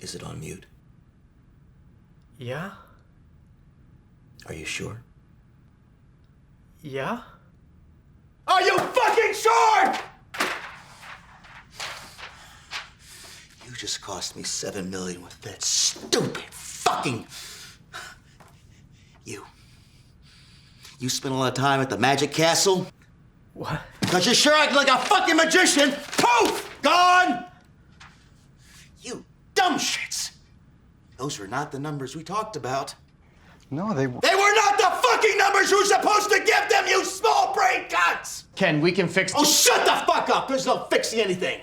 Is it on mute? Yeah? Are you sure? Yeah? Are you fucking sure? You just cost me $7 million with that stupid fucking... You spent a lot of time at the Magic Castle? What? Because you're sure acting like a fucking magician. Poof! Gone! You dumb shits. Those were not the numbers we talked about. No, they were. They were not the fucking numbers you were supposed to give them, you small brain cunts! Ken, we can fix... Oh, shut the fuck up! There's no fixing anything.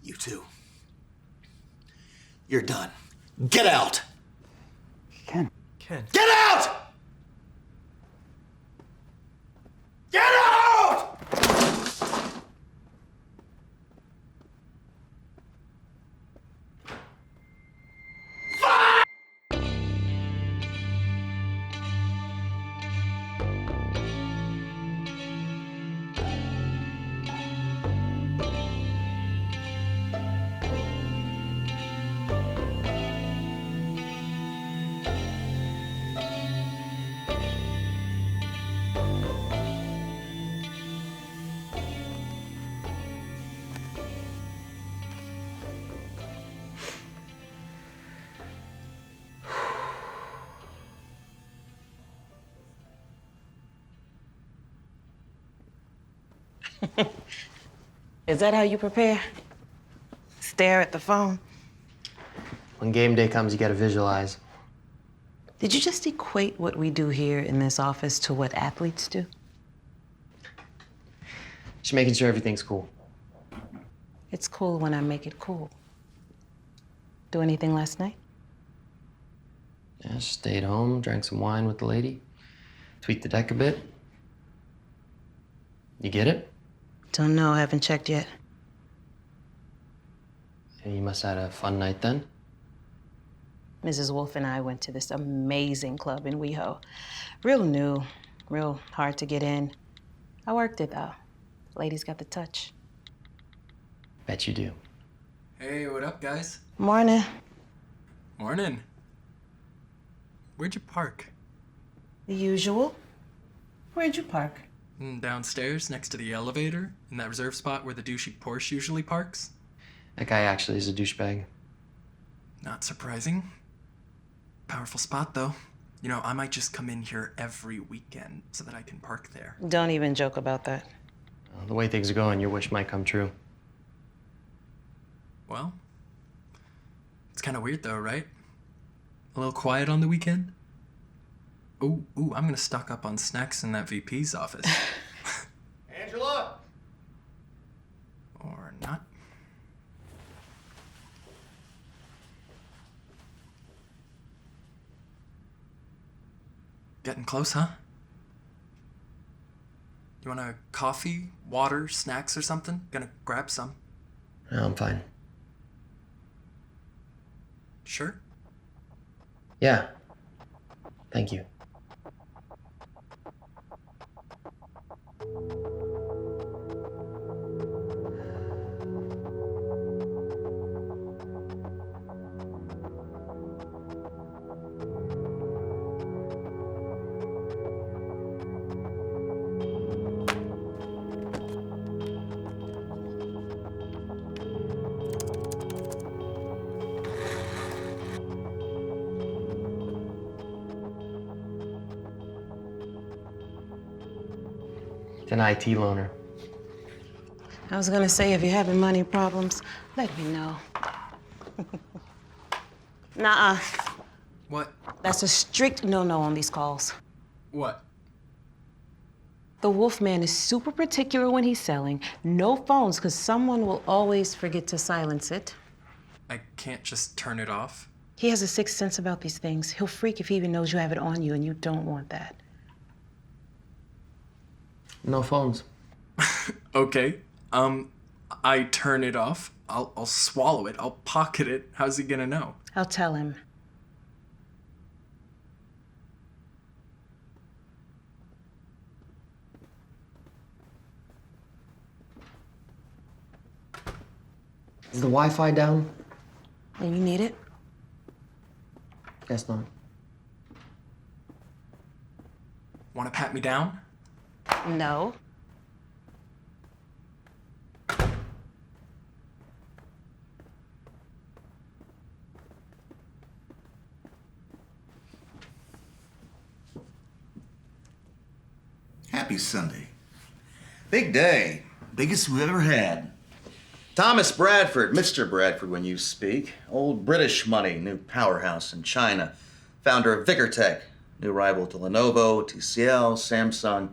You two. You're done. Get out! Ken. Ken. Get out! Get out! Is that how you prepare? Stare at the phone? When game day comes, you gotta visualize. Did you just equate what we do here in this office to what athletes do? Just making sure everything's cool. It's cool when I make it cool. Do anything last night? Yeah, just stayed home, drank some wine with the lady, tweaked the deck a bit. You get it? Don't know, haven't checked yet. And you must have had a fun night then. Mrs. Wolf and I went to this amazing club in WeHo. Real new, real hard to get in. I worked it though. Ladies got the touch. Bet you do. Hey, what up, guys? Morning. Morning. Where'd you park? The usual. Where'd you park? Downstairs, next to the elevator, in that reserve spot where the douchey Porsche usually parks. That guy actually is a douchebag. Not surprising. Powerful spot, though. You know, I might just come in here every weekend so that I can park there. Don't even joke about that. The way things are going, your wish might come true. Well, it's kind of weird, though, right? A little quiet on the weekend? Ooh, I'm gonna stock up on snacks in that VP's office. Angela! Or not. Getting close, huh? You want a coffee, water, snacks, or something? Gonna grab some. No, I'm fine. Sure? Yeah. Thank you. It's an IT loaner. I was gonna say, if you're having money problems, let me know. Nuh-uh. What? That's a strict no-no on these calls. What? The Wolfman is super particular when he's selling. No phones, because someone will always forget to silence it. I can't just turn it off? He has a sixth sense about these things. He'll freak if he even knows you have it on you, and you don't want that. No phones. Okay. I turn it off. I'll swallow it. I'll pocket it. How's he gonna know? I'll tell him. Is the Wi-Fi down? And you need it? Guess not. Want to pat me down? No. Happy Sunday. Big day. Biggest we've ever had. Thomas Bradford, Mr. Bradford when you speak. Old British money, new powerhouse in China. Founder of Vickertech, new rival to Lenovo, TCL, Samsung.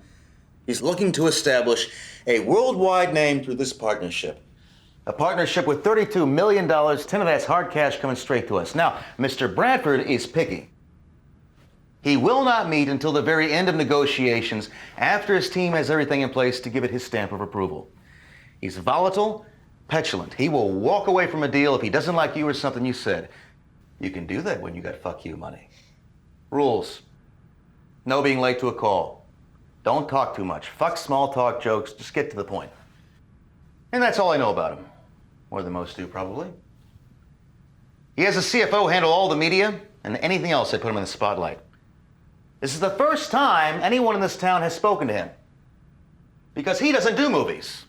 He's looking to establish a worldwide name through this partnership. A partnership with $32 million, 10 of that's hard cash coming straight to us. Now, Mr. Bradford is picky. He will not meet until the very end of negotiations after his team has everything in place to give it his stamp of approval. He's volatile, petulant. He will walk away from a deal if he doesn't like you or something you said. You can do that when you got fuck you money. Rules. No being late to a call. Don't talk too much. Fuck small talk jokes. Just get to the point. And that's all I know about him. More than most do, probably. He has a CFO handle all the media and anything else that put him in the spotlight. This is the first time anyone in this town has spoken to him. Because he doesn't do movies.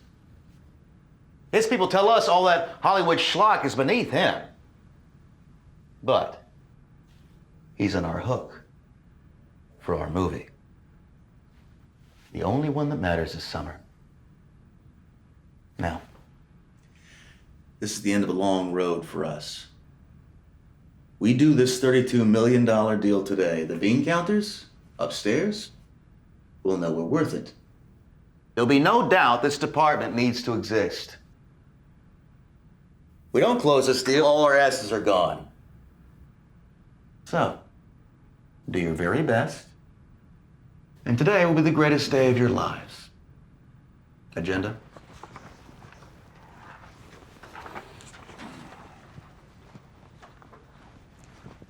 His people tell us all that Hollywood schlock is beneath him. But he's on our hook for our movie. The only one that matters this summer. Now, this is the end of a long road for us. We do this $32 million deal today. The bean counters upstairs will know we're worth it. There'll be no doubt this department needs to exist. We don't close this deal, all our asses are gone. So, do your very best. And today will be the greatest day of your lives. Agenda?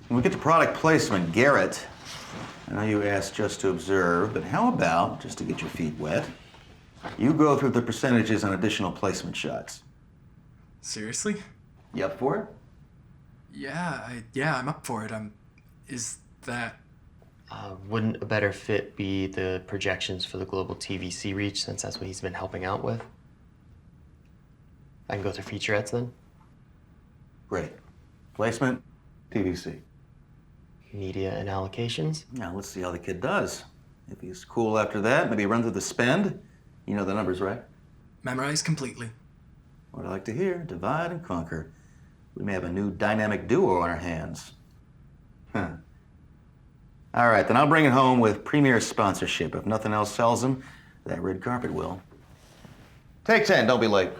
When we get to product placement, Garrett, I know you asked just to observe, but how about, just to get your feet wet, you go through the percentages on additional placement shots. Seriously? You up for it? Yeah, I'm up for it. Is that... Wouldn't a better fit be the projections for the global TVC reach, since that's what he's been helping out with? I can go through featurettes then? Great. Placement, TVC. Media and allocations? Now, let's see how the kid does. If he's cool after that, maybe run through the spend. You know the numbers, right? Memorized completely. What I like to hear, divide and conquer. We may have a new dynamic duo on our hands. Huh. All right, then I'll bring it home with premier sponsorship. If nothing else sells him, that red carpet will. Take 10, don't be late.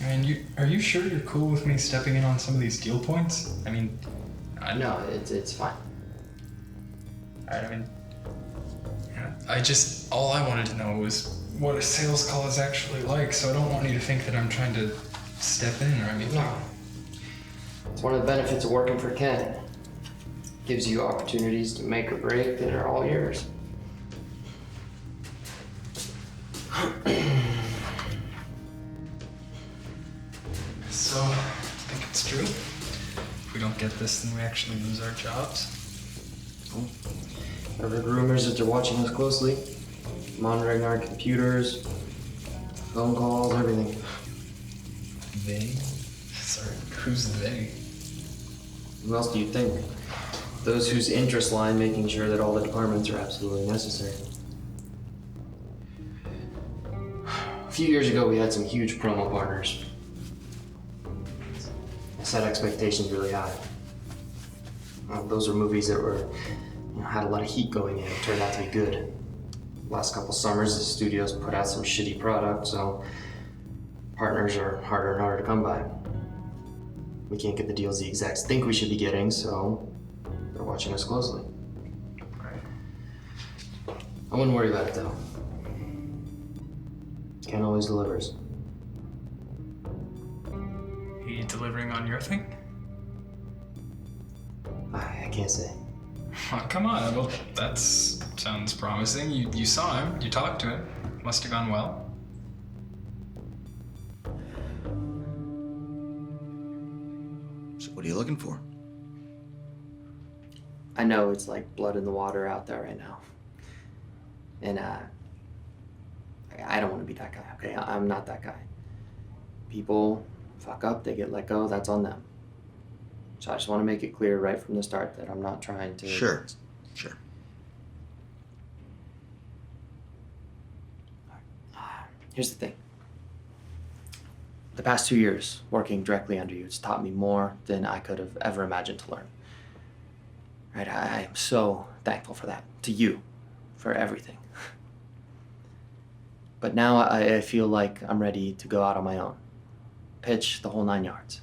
Man, are you sure you're cool with me stepping in on some of these deal points? I mean, No, it's fine. Alright, all I wanted to know was what a sales call is actually like, so I don't want you to think that I'm trying to step in or anything. No. It's one of the benefits of working for Ken. Gives you opportunities to make or break that are all yours. So, I think it's true. If we don't get this, then we actually lose our jobs. I've heard rumors that they're watching us closely, monitoring our computers, phone calls, everything. They? Sorry, who's they? Who else do you think? Those whose interests lie in making sure that all the departments are absolutely necessary. A few years ago, we had some huge promo partners. I set expectations really high. Those are movies that had a lot of heat going in. It turned out to be good. Last couple summers, the studios put out some shitty product, so partners are harder and harder to come by. we can't get the deals the execs think we should be getting, so they're watching us closely. I wouldn't worry about it, though. Ken always delivers. He delivering on your thing? I can't say. Oh, come on. Well, that sounds promising. You saw him. You talked to him. Must have gone well. So what are you looking for? I know it's like blood in the water out there right now. And, I don't want to be that guy, okay? I'm not that guy. People fuck up, they get let go, that's on them. So I just want to make it clear right from the start that I'm not trying to... Sure. Here's the thing. The past 2 years, working directly under you, it's taught me more than I could have ever imagined to learn. Right? I am so thankful for that. To you. For everything. But now I feel like I'm ready to go out on my own. Pitch the whole 9 yards.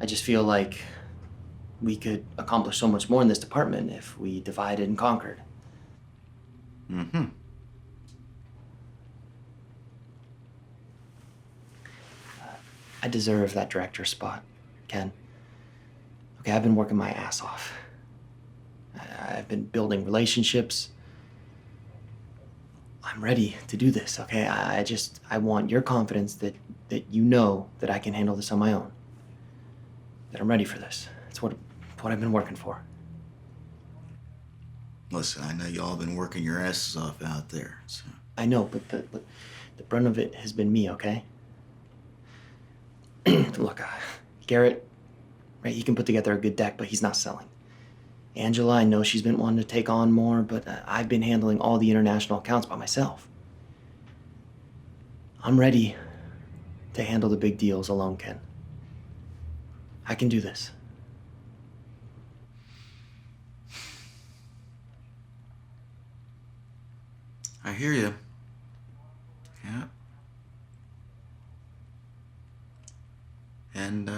I just feel like we could accomplish so much more in this department if we divided and conquered. Mm-hmm. I deserve that director spot, Ken. Okay, I've been working my ass off. I've been building relationships. I'm ready to do this, okay? I want your confidence that you know that I can handle this on my own. That I'm ready for this. It's what I've been working for. Listen, I know y'all been working your asses off out there, so... I know, but the brunt of it has been me, okay? Look, Garrett, right, he can put together a good deck, but he's not selling. Angela, I know she's been wanting to take on more, but I've been handling all the international accounts by myself. I'm ready to handle the big deals alone, Ken. I can do this. I hear you. Yeah. And,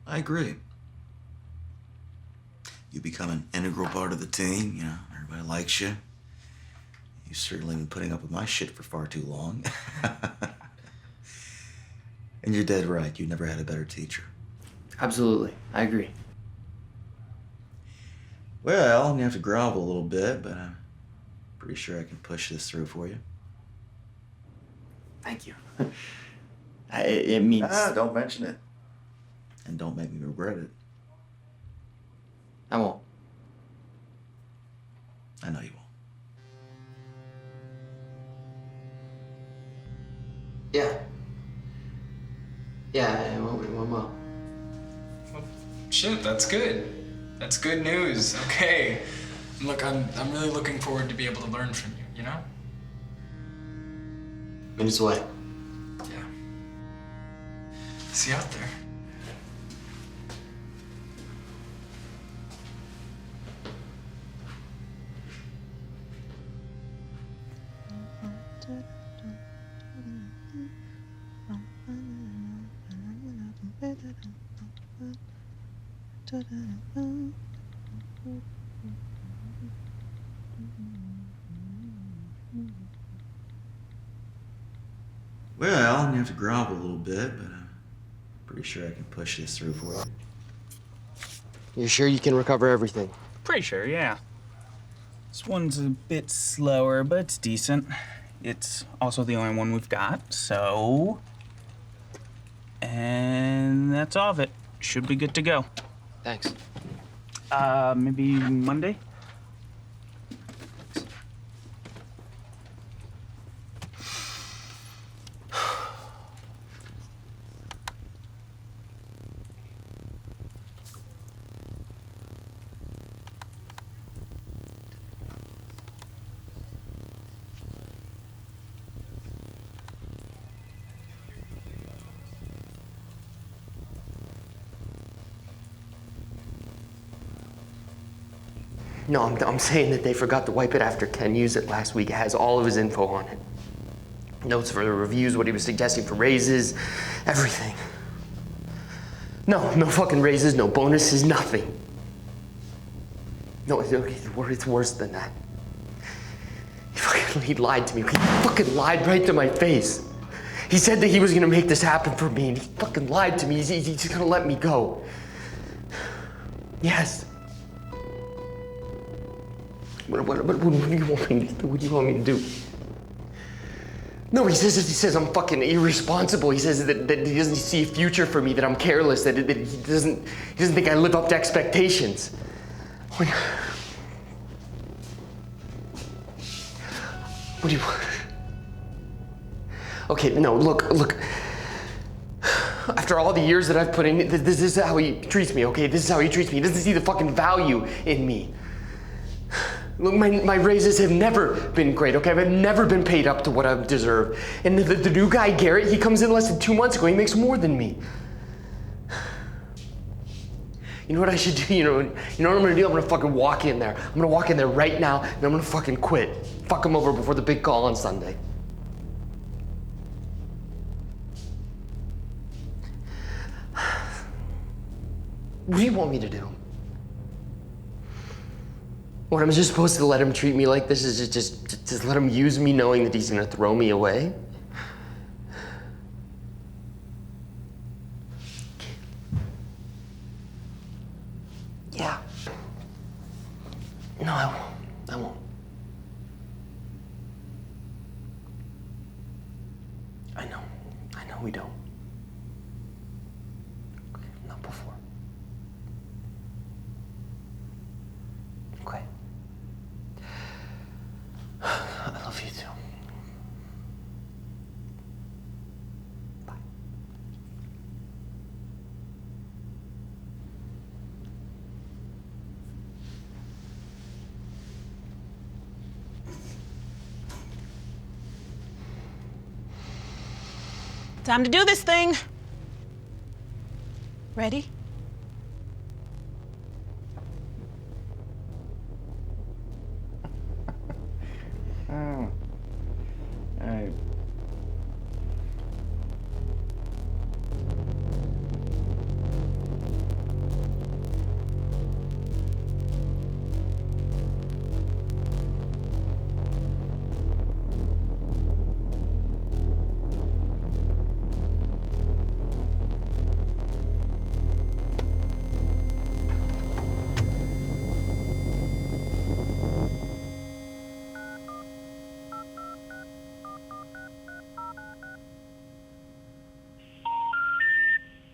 I agree. You become an integral part of the team, you know, everybody likes you. You've certainly been putting up with my shit for far too long. And you're dead right, you never had a better teacher. Absolutely, I agree. Well, I'm gonna have to grovel a little bit, but I'm pretty sure I can push this through for you. Thank you. It means... Don't mention it. And don't make me regret it. I won't. I know you won't. Yeah. Yeah, it won't well. Well, shit, that's good. That's good news. Okay. Look, I'm really looking forward to be able to learn from you, you know? Minutes away. Yeah. See you out there. Well, I'm gonna have to grovel a little bit, but I'm pretty sure I can push this through for you. You're sure you can recover everything? Pretty sure, yeah. This one's a bit slower, but it's decent. It's also the only one we've got, so... And that's all of it. Should be good to go. Thanks. Maybe Monday? No, I'm saying that they forgot to wipe it after Ken used it last week. It has all of his info on it. Notes for the reviews, what he was suggesting for raises, everything. No fucking raises, no bonuses, nothing. No, it's worse than that. He lied to me. He fucking lied right to my face. He said that he was gonna make this happen for me, and he fucking lied to me. He's just gonna let me go. Yes. What do you want me to do? What do you want me to do? No, he says I'm fucking irresponsible. He says that he doesn't see a future for me, that I'm careless, that he doesn't think I live up to expectations. What do you want? Okay, no, look. After all the years that I've put in, this is how he treats me, okay? This is how he treats me. He doesn't see the fucking value in me. Look, my raises have never been great, okay? I've never been paid up to what I deserve. And the new guy, Garrett, he comes in less than 2 months ago. He makes more than me. You know what I should do? You know what I'm gonna do? I'm gonna fucking walk in there. I'm gonna walk in there right now, and I'm gonna fucking quit. Fuck him over before the big call on Sunday. What do you want me to do? What, I'm just supposed to let him treat me like this? Is just let him use me knowing that he's gonna throw me away? Yeah. No, I won't. I know we don't. Okay, not before. Okay. I love you too. Bye. Time to do this thing. Ready? Oh. I...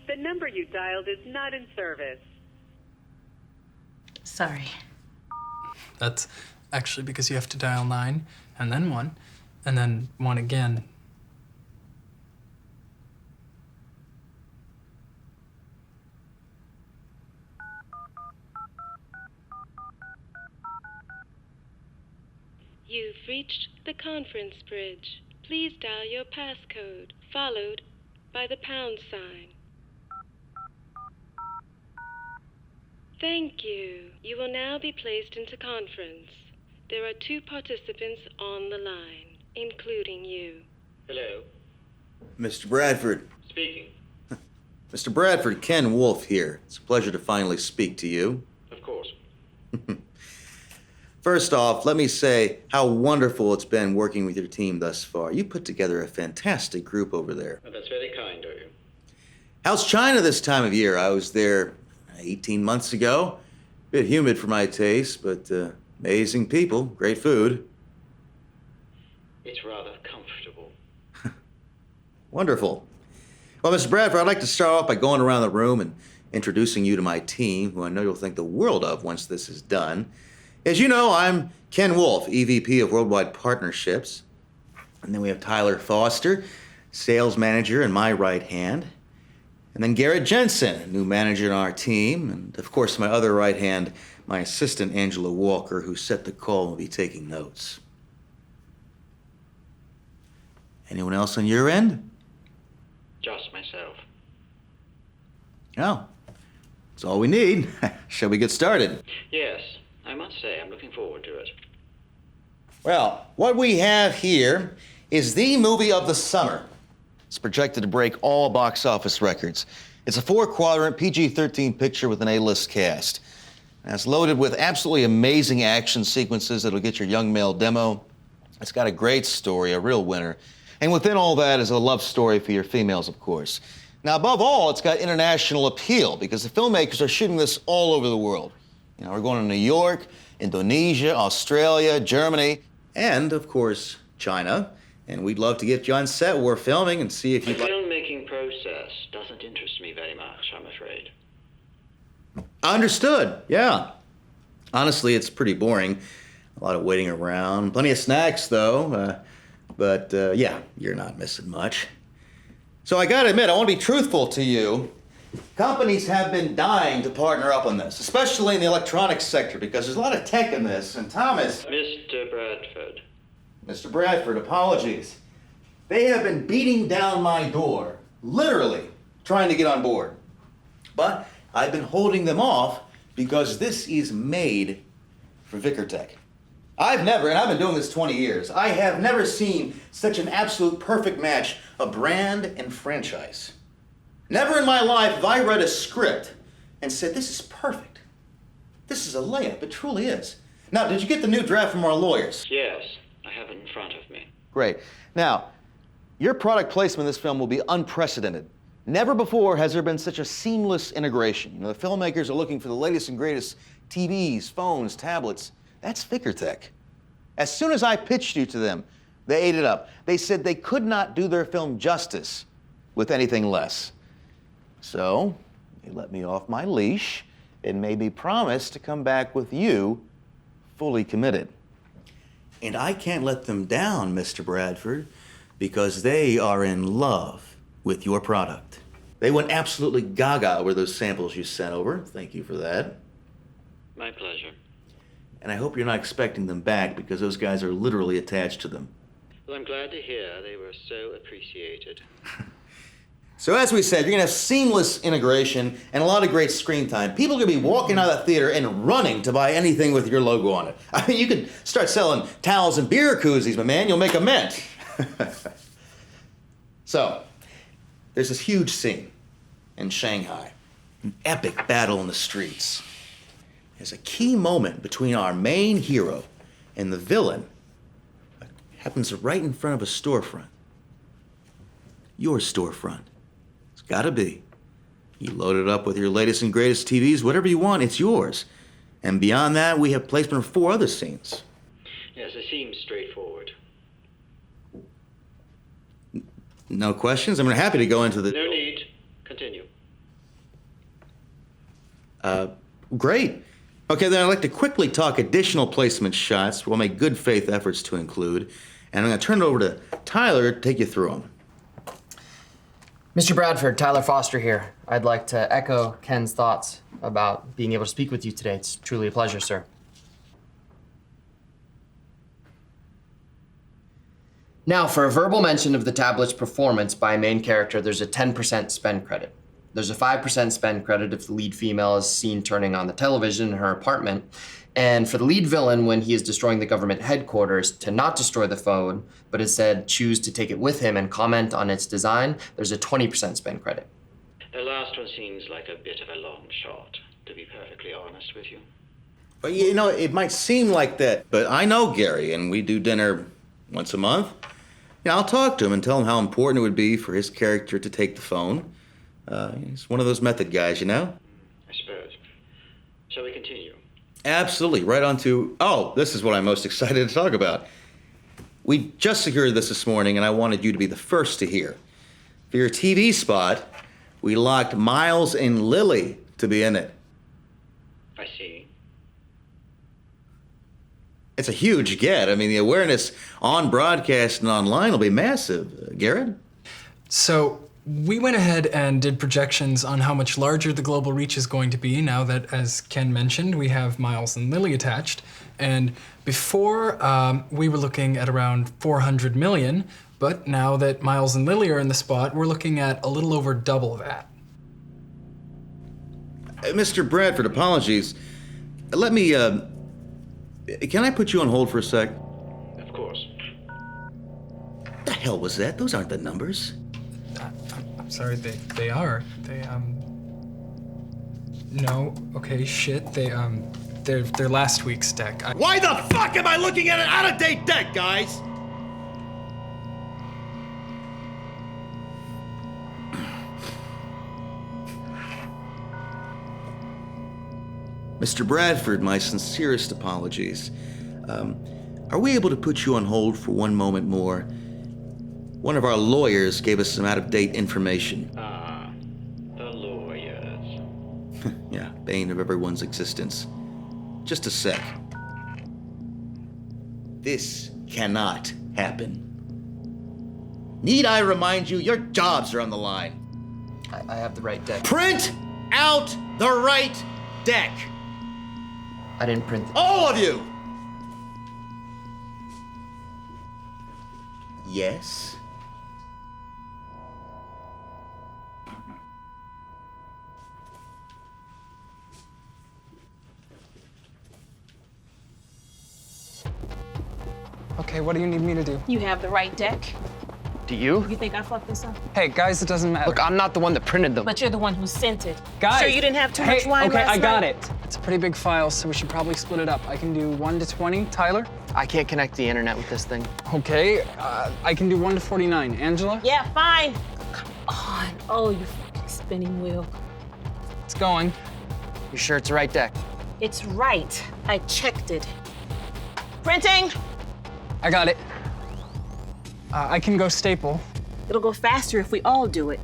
The number you dialed is not in service. Sorry. That's actually because you have to dial 9, and then 1, and then 1 again. You've reached the conference bridge. Please dial your passcode, followed by the pound sign. Thank you. You will now be placed into conference. There are 2 participants on the line, including you. Hello. Mr. Bradford. Speaking. Mr. Bradford, Ken Wolfe here. It's a pleasure to finally speak to you. Of course. First off, let me say how wonderful it's been working with your team thus far. You put together a fantastic group over there. Well, that's very kind of you. How's China this time of year? I was there 18 months ago. Bit humid for my taste, but amazing people, great food. It's rather comfortable. Wonderful. Well, Mr. Bradford, I'd like to start off by going around the room and introducing you to my team, who I know you'll think the world of once this is done. As you know, I'm Ken Wolfe, EVP of Worldwide Partnerships. And then we have Tyler Foster, Sales Manager in my right hand. And then Garrett Jensen, new manager on our team. And of course, my other right hand, my assistant, Angela Walker, who set the call and will be taking notes. Anyone else on your end? Just myself. Oh, that's all we need. Shall we get started? Yes, I must say, I'm looking forward to it. Well, what we have here is the movie of the summer. It's projected to break all box office records. It's a 4-quadrant PG-13 picture with an A-list cast. And it's loaded with absolutely amazing action sequences that'll get your young male demo. It's got a great story, a real winner. And within all that is a love story for your females, of course. Now, above all, it's got international appeal because the filmmakers are shooting this all over the world. You know, we're going to New York, Indonesia, Australia, Germany, and, of course, China. And we'd love to get you on set where we're filming and see if The you'd like... filmmaking process doesn't interest me very much, I'm afraid. Understood, yeah. Honestly, it's pretty boring. A lot of waiting around. Plenty of snacks, though. But yeah, you're not missing much. So I gotta admit, I want to be truthful to you. Companies have been dying to partner up on this, especially in the electronics sector, because there's a lot of tech in this. And Thomas... Mr. Bradford. Mr. Bradford, apologies. They have been beating down my door, literally, trying to get on board. But I've been holding them off because this is made for Vickertech. I've never, and I've been doing this 20 years, I have never seen such an absolute perfect match of brand and franchise. Never in my life have I read a script and said, this is perfect. This is a layup, it truly is. Now, did you get the new draft from our lawyers? Yes, I have it in front of me. Great. Now, your product placement in this film will be unprecedented. Never before has there been such a seamless integration. You know, the filmmakers are looking for the latest and greatest TVs, phones, tablets. That's Vickertech. As soon as I pitched you to them, they ate it up. They said they could not do their film justice with anything less. So, they let me off my leash and made me promise to come back with you fully committed. And I can't let them down, Mr. Bradford, because they are in love with your product. They went absolutely gaga over those samples you sent over. Thank you for that. My pleasure. And I hope you're not expecting them back because those guys are literally attached to them. Well, I'm glad to hear they were so appreciated. So as we said, you're gonna have seamless integration and a lot of great screen time. People are gonna be walking out of that theater and running to buy anything with your logo on it. I mean, you could start selling towels and beer koozies, my man. You'll make a mint. So, there's this huge scene in Shanghai. An epic battle in the streets. There's a key moment between our main hero and the villain. It happens right in front of a storefront. Your storefront. It's gotta be. You load it up with your latest and greatest TVs, whatever you want, it's yours. And beyond that, we have placement for 4 other scenes. Yes, it seems straightforward. No questions? I'm happy to go into the... No need. Continue. Great. Okay, then I'd like to quickly talk additional placement shots we'll make good faith efforts to include. And I'm gonna turn it over to Tyler to take you through them. Mr. Bradford, Tyler Foster here. I'd like to echo Ken's thoughts about being able to speak with you today. It's truly a pleasure, sir. Now, for a verbal mention of the tablet's performance by a main character, there's a 10% spend credit. There's a 5% spend credit if the lead female is seen turning on the television in her apartment. And for the lead villain, when he is destroying the government headquarters, to not destroy the phone, but instead choose to take it with him and comment on its design, there's a 20% spend credit. The last one seems like a bit of a long shot, to be perfectly honest with you. But you know, it might seem like that, but I know Gary, and we do dinner once a month. Yeah, I'll talk to him and tell him how important it would be for his character to take the phone. He's one of those method guys, you know? I suppose. Shall we continue? Absolutely. Right on to, oh, this is what I'm most excited to talk about. We just secured this morning, and I wanted you to be the first to hear. For your TV spot, we locked Miles and Lily to be in it. I see. It's a huge get. I mean, the awareness on broadcast and online will be massive. Garrett? So we went ahead and did projections on how much larger the global reach is going to be now that, as Ken mentioned, we have Miles and Lily attached. And before, we were looking at around 400 million, but now that Miles and Lily are in the spot, we're looking at a little over double that. Mr. Bradford, apologies. Let me, can I put you on hold for a sec? Of course. What the hell was that? Those aren't the numbers. sorry, they are. No, okay, shit, they're last week's deck. Why the fuck am I looking at an out-of-date deck, guys? Mr. Bradford, my sincerest apologies. Are we able to put you on hold for one moment more? One of our lawyers gave us some out-of-date information. Ah, the lawyers. Yeah, bane of everyone's existence. Just a sec. This cannot happen. Need I remind you, your jobs are on the line. I have the right deck. Print out the right deck. I didn't print it. All of you! Yes? Okay, what do you need me to do? You have the right deck. Do you? You think I fucked this up? Hey, guys, it doesn't matter. Look, I'm not the one that printed them. But you're the one who sent it. Guys! Sure you didn't have too much wine okay, last I got night? it. It's a pretty big file, so we should probably split it up. I can do 1 to 20. Tyler? I can't connect the internet with this thing. Okay, I can do 1 to 49. Angela? Yeah, fine. Come on. Oh, you fucking spinning wheel. It's going. You sure it's the right deck? It's right. I checked it. Printing. I got it. I can go staple. It'll go faster if we all do it.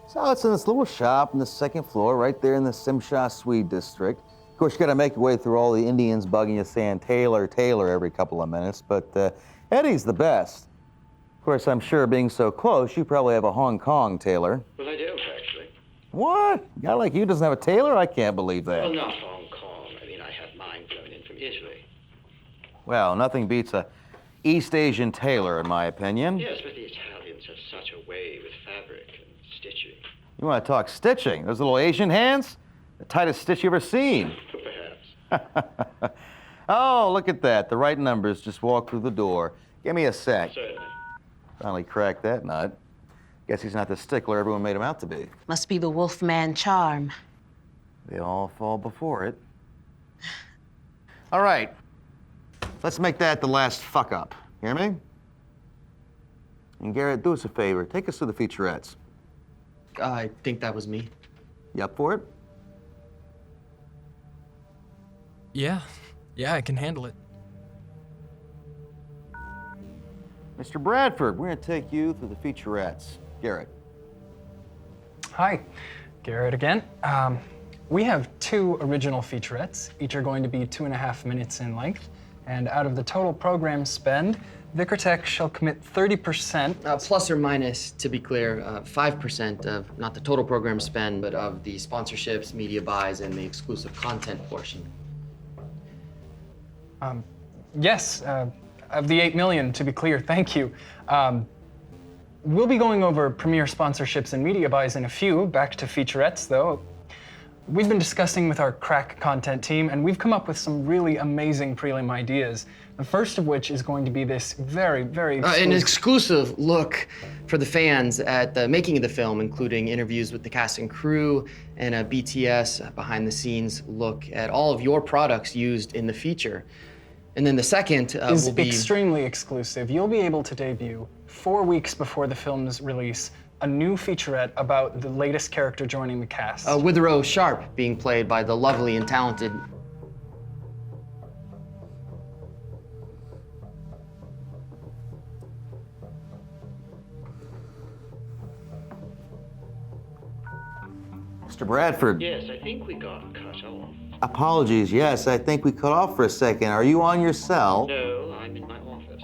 So it's in this little shop on the second floor, right there in the Simsha Swede district. Of course, you gotta make your way through all the Indians bugging you saying Taylor, Taylor every couple of minutes, but Eddie's the best. Of course, I'm sure being so close, you probably have a Hong Kong Taylor. Well, I do, actually. What? A guy like you doesn't have a Taylor? I can't believe that. Well, not Hong Kong. I mean, I had mine flown in from Italy. Well, nothing beats a East Asian tailor, in my opinion. Yes, but the Italians have such a way with fabric and stitching. You want to talk stitching? Those little Asian hands? The tightest stitch you ever seen. Perhaps. Oh, look at that. The right numbers just walked through the door. Give me a sec. Certainly. Finally cracked that nut. Guess he's not the stickler everyone made him out to be. Must be the Wolfman charm. They all fall before it. All right. Let's make that the last fuck up. Hear me? And Garrett, do us a favor. Take us through the featurettes. I think that was me. You up for it? Yeah, I can handle it. Mr. Bradford, we're going to take you through the featurettes. Garrett. Hi, Garrett again. We have 2 original featurettes. Each are going to be 2.5 minutes in length. And out of the total program spend, Vickertech shall commit 30%. Plus or minus, to be clear, 5% of not the total program spend, but of the sponsorships, media buys, and the exclusive content portion. Yes, of the 8 million, to be clear, thank you. We'll be going over premiere sponsorships and media buys in a few. Back to featurettes, though. We've been discussing with our crack content team, and we've come up with some really amazing prelim ideas. The first of which is going to be this very, very An exclusive look for the fans at the making of the film, including interviews with the cast and crew and a BTS behind-the-scenes look at all of your products used in the feature. And then the second is will be extremely exclusive. You'll be able to debut 4 weeks before the film's release a new featurette about the latest character joining the cast. Withrow Sharp being played by the lovely and talented Mr. Bradford. Yes, I think we got cut off. Apologies, yes, I think we cut off for a second. Are you on your cell? No, I'm in my office.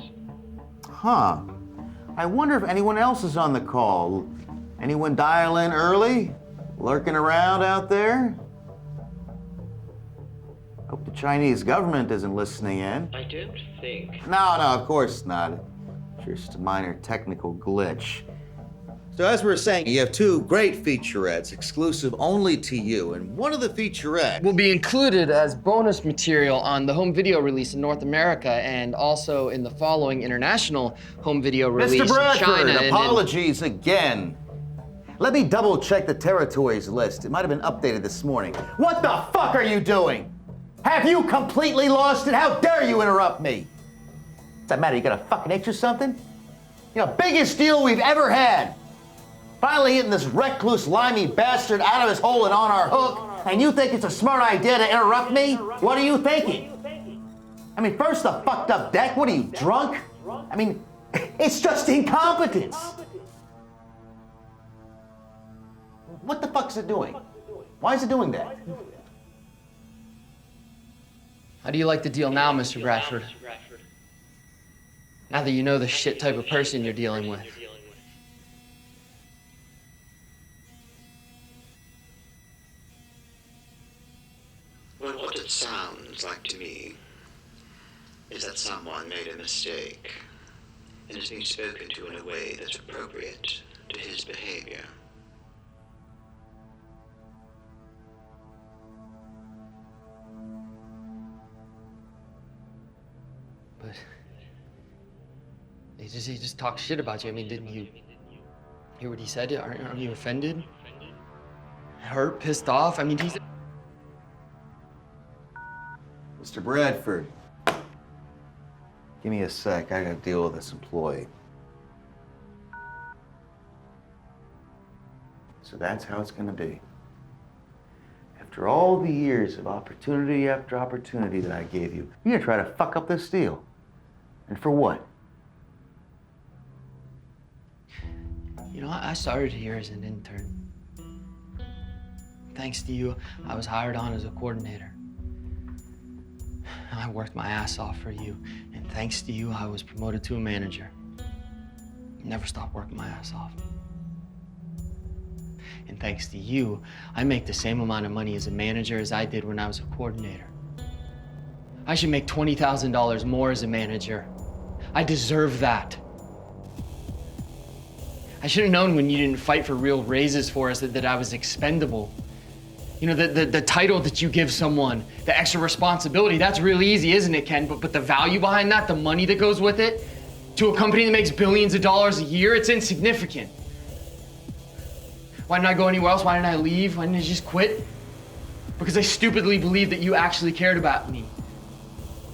Huh. I wonder if anyone else is on the call. Anyone dial in early? Lurking around out there? Hope the Chinese government isn't listening in. I don't think. No, of course not. Just a minor technical glitch. So as we were saying, you have two great featurettes, exclusive only to you, and one of the featurettes Will be included as bonus material on the home video release in North America and also in the following international home video release Mr. Bradford, in China. apologies again. Let me double check the territories list. It might have been updated this morning. What the fuck are you doing? Have you completely lost it? How dare you interrupt me? What's that matter? You got a fucking itch or something? You know, biggest deal we've ever had. Finally getting this recluse, limey bastard out of his hole and on our hook, and you think it's a smart idea to interrupt me? What are you thinking? I mean, first the fucked up deck. What are you, drunk? I mean, it's just incompetence. What the fuck is it doing? Why is it doing that? How do you like the deal now, Mr. Bradford? Now that you know the shit type of person you're dealing with. Well, what it sounds like to me is that someone made a mistake and is being spoken to in a way that's appropriate to his behavior. But he just talked shit about you. I mean, didn't you hear what he said? Aren't you offended? Hurt, pissed off? I mean, he's... Mr. Bradford, give me a sec. I gotta deal with this employee. So that's how it's gonna be. After all the years of opportunity after opportunity that I gave you, you're gonna try to fuck up this deal. And for what? You know, I started here as an intern. Thanks to you, I was hired on as a coordinator. I worked my ass off for you, and thanks to you, I was promoted to a manager. Never stopped working my ass off. And thanks to you, I make the same amount of money as a manager as I did when I was a coordinator. I should make $20,000 more as a manager. I deserve that. I should have known when you didn't fight for real raises for us that I was expendable. You know, the title that you give someone, the extra responsibility, that's really easy, isn't it, Ken? But the value behind that, the money that goes with it, to a company that makes billions of dollars a year, it's insignificant. Why didn't I go anywhere else? Why didn't I leave? Why didn't I just quit? Because I stupidly believed that you actually cared about me.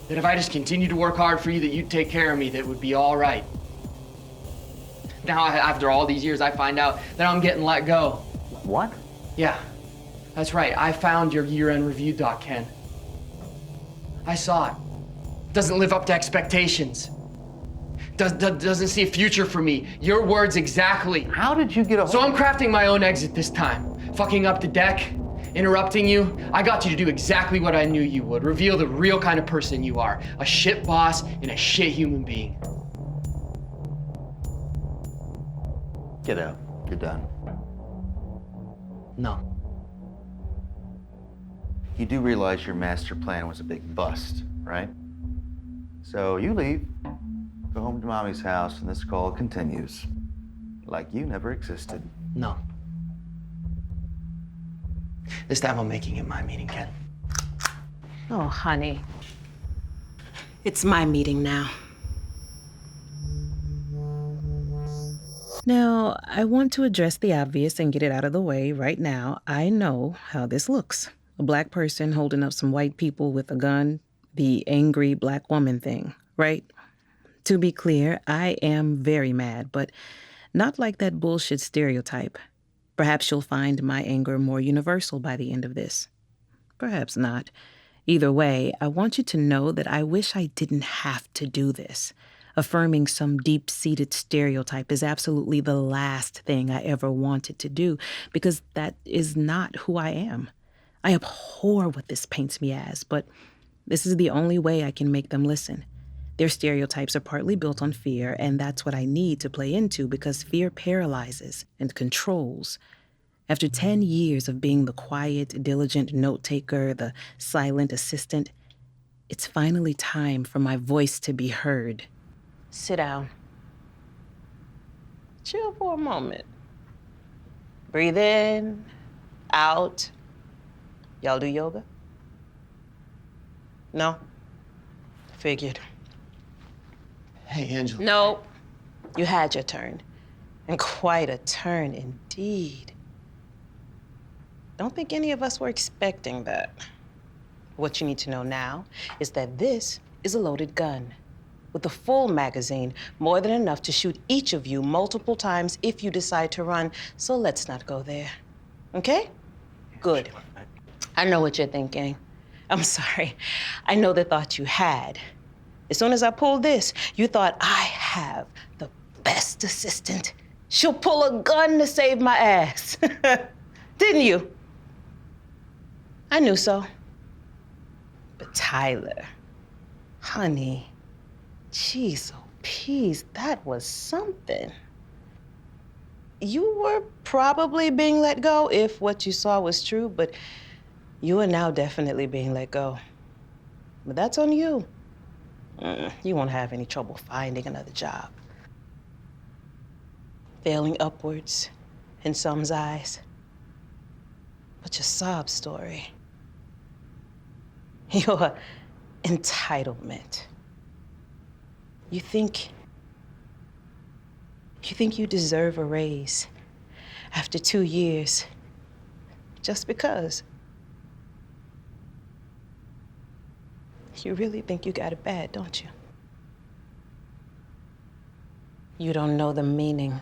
That if I just continued to work hard for you, that you'd take care of me, that it would be all right. Now, after all these years, I find out that I'm getting let go. What? Yeah, that's right. I found your year-end review doc, Ken. I saw it. Doesn't live up to expectations. Doesn't see a future for me. Your words exactly. How did you get a... So I'm crafting my own exit this time. Fucking up the deck, interrupting you. I got you to do exactly what I knew you would. Reveal the real kind of person you are. A shit boss and a shit human being. Get out. You're done. No. You do realize your master plan was a big bust, right? So you leave, go home to mommy's house, and this call continues. Like you never existed. No. This time I'm making it my meeting, Ken. Oh, honey. It's my meeting now. Now, I want to address the obvious and get it out of the way right now. I know how this looks. A black person holding up some white people with a gun, the angry black woman thing, right? To be clear, I am very mad, but not like that bullshit stereotype. Perhaps you'll find my anger more universal by the end of this. Perhaps not. Either way, I want you to know that I wish I didn't have to do this. Affirming some deep-seated stereotype is absolutely the last thing I ever wanted to do, because that is not who I am. I abhor what this paints me as, but this is the only way I can make them listen. Their stereotypes are partly built on fear, and that's what I need to play into, because fear paralyzes and controls. After 10 years of being the quiet, diligent note-taker, the silent assistant, it's finally time for my voice to be heard. Sit down. Chill for a moment. Breathe in, out. Y'all do yoga? No? Figured. Hey, Angela. No, you had your turn. And quite a turn indeed. Don't think any of us were expecting that. What you need to know now is that this is a loaded gun. With a full magazine, more than enough to shoot each of you multiple times if you decide to run. So let's not go there. Okay? Good. I know what you're thinking. I'm sorry. I know the thought you had. As soon as I pulled this, you thought, I have the best assistant. She'll pull a gun to save my ass. Didn't you? I knew so. But Tyler, honey, jeez, oh, peas, that was something. You were probably being let go if what you saw was true, but you are now definitely being let go. But that's on you. You won't have any trouble finding another job. Failing upwards in some's eyes. But your sob story, your entitlement. You think you deserve a raise after 2 years just because. You really think you got it bad, don't you? You don't know the meaning.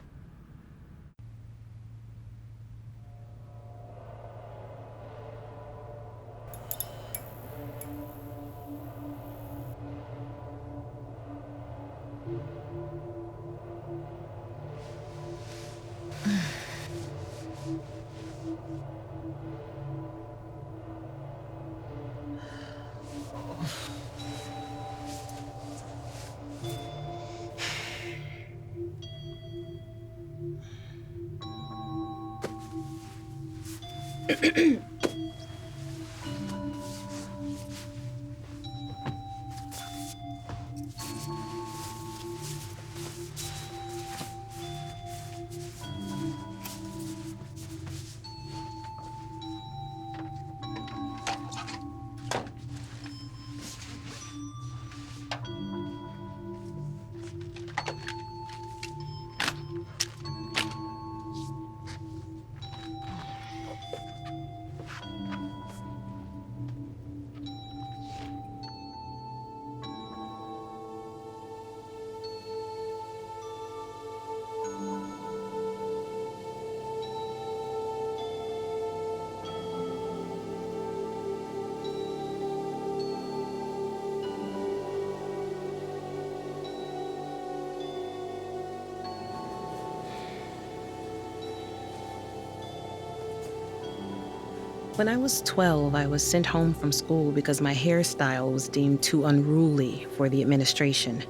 When I was 12, I was sent home from school because my hairstyle was deemed too unruly for the administration.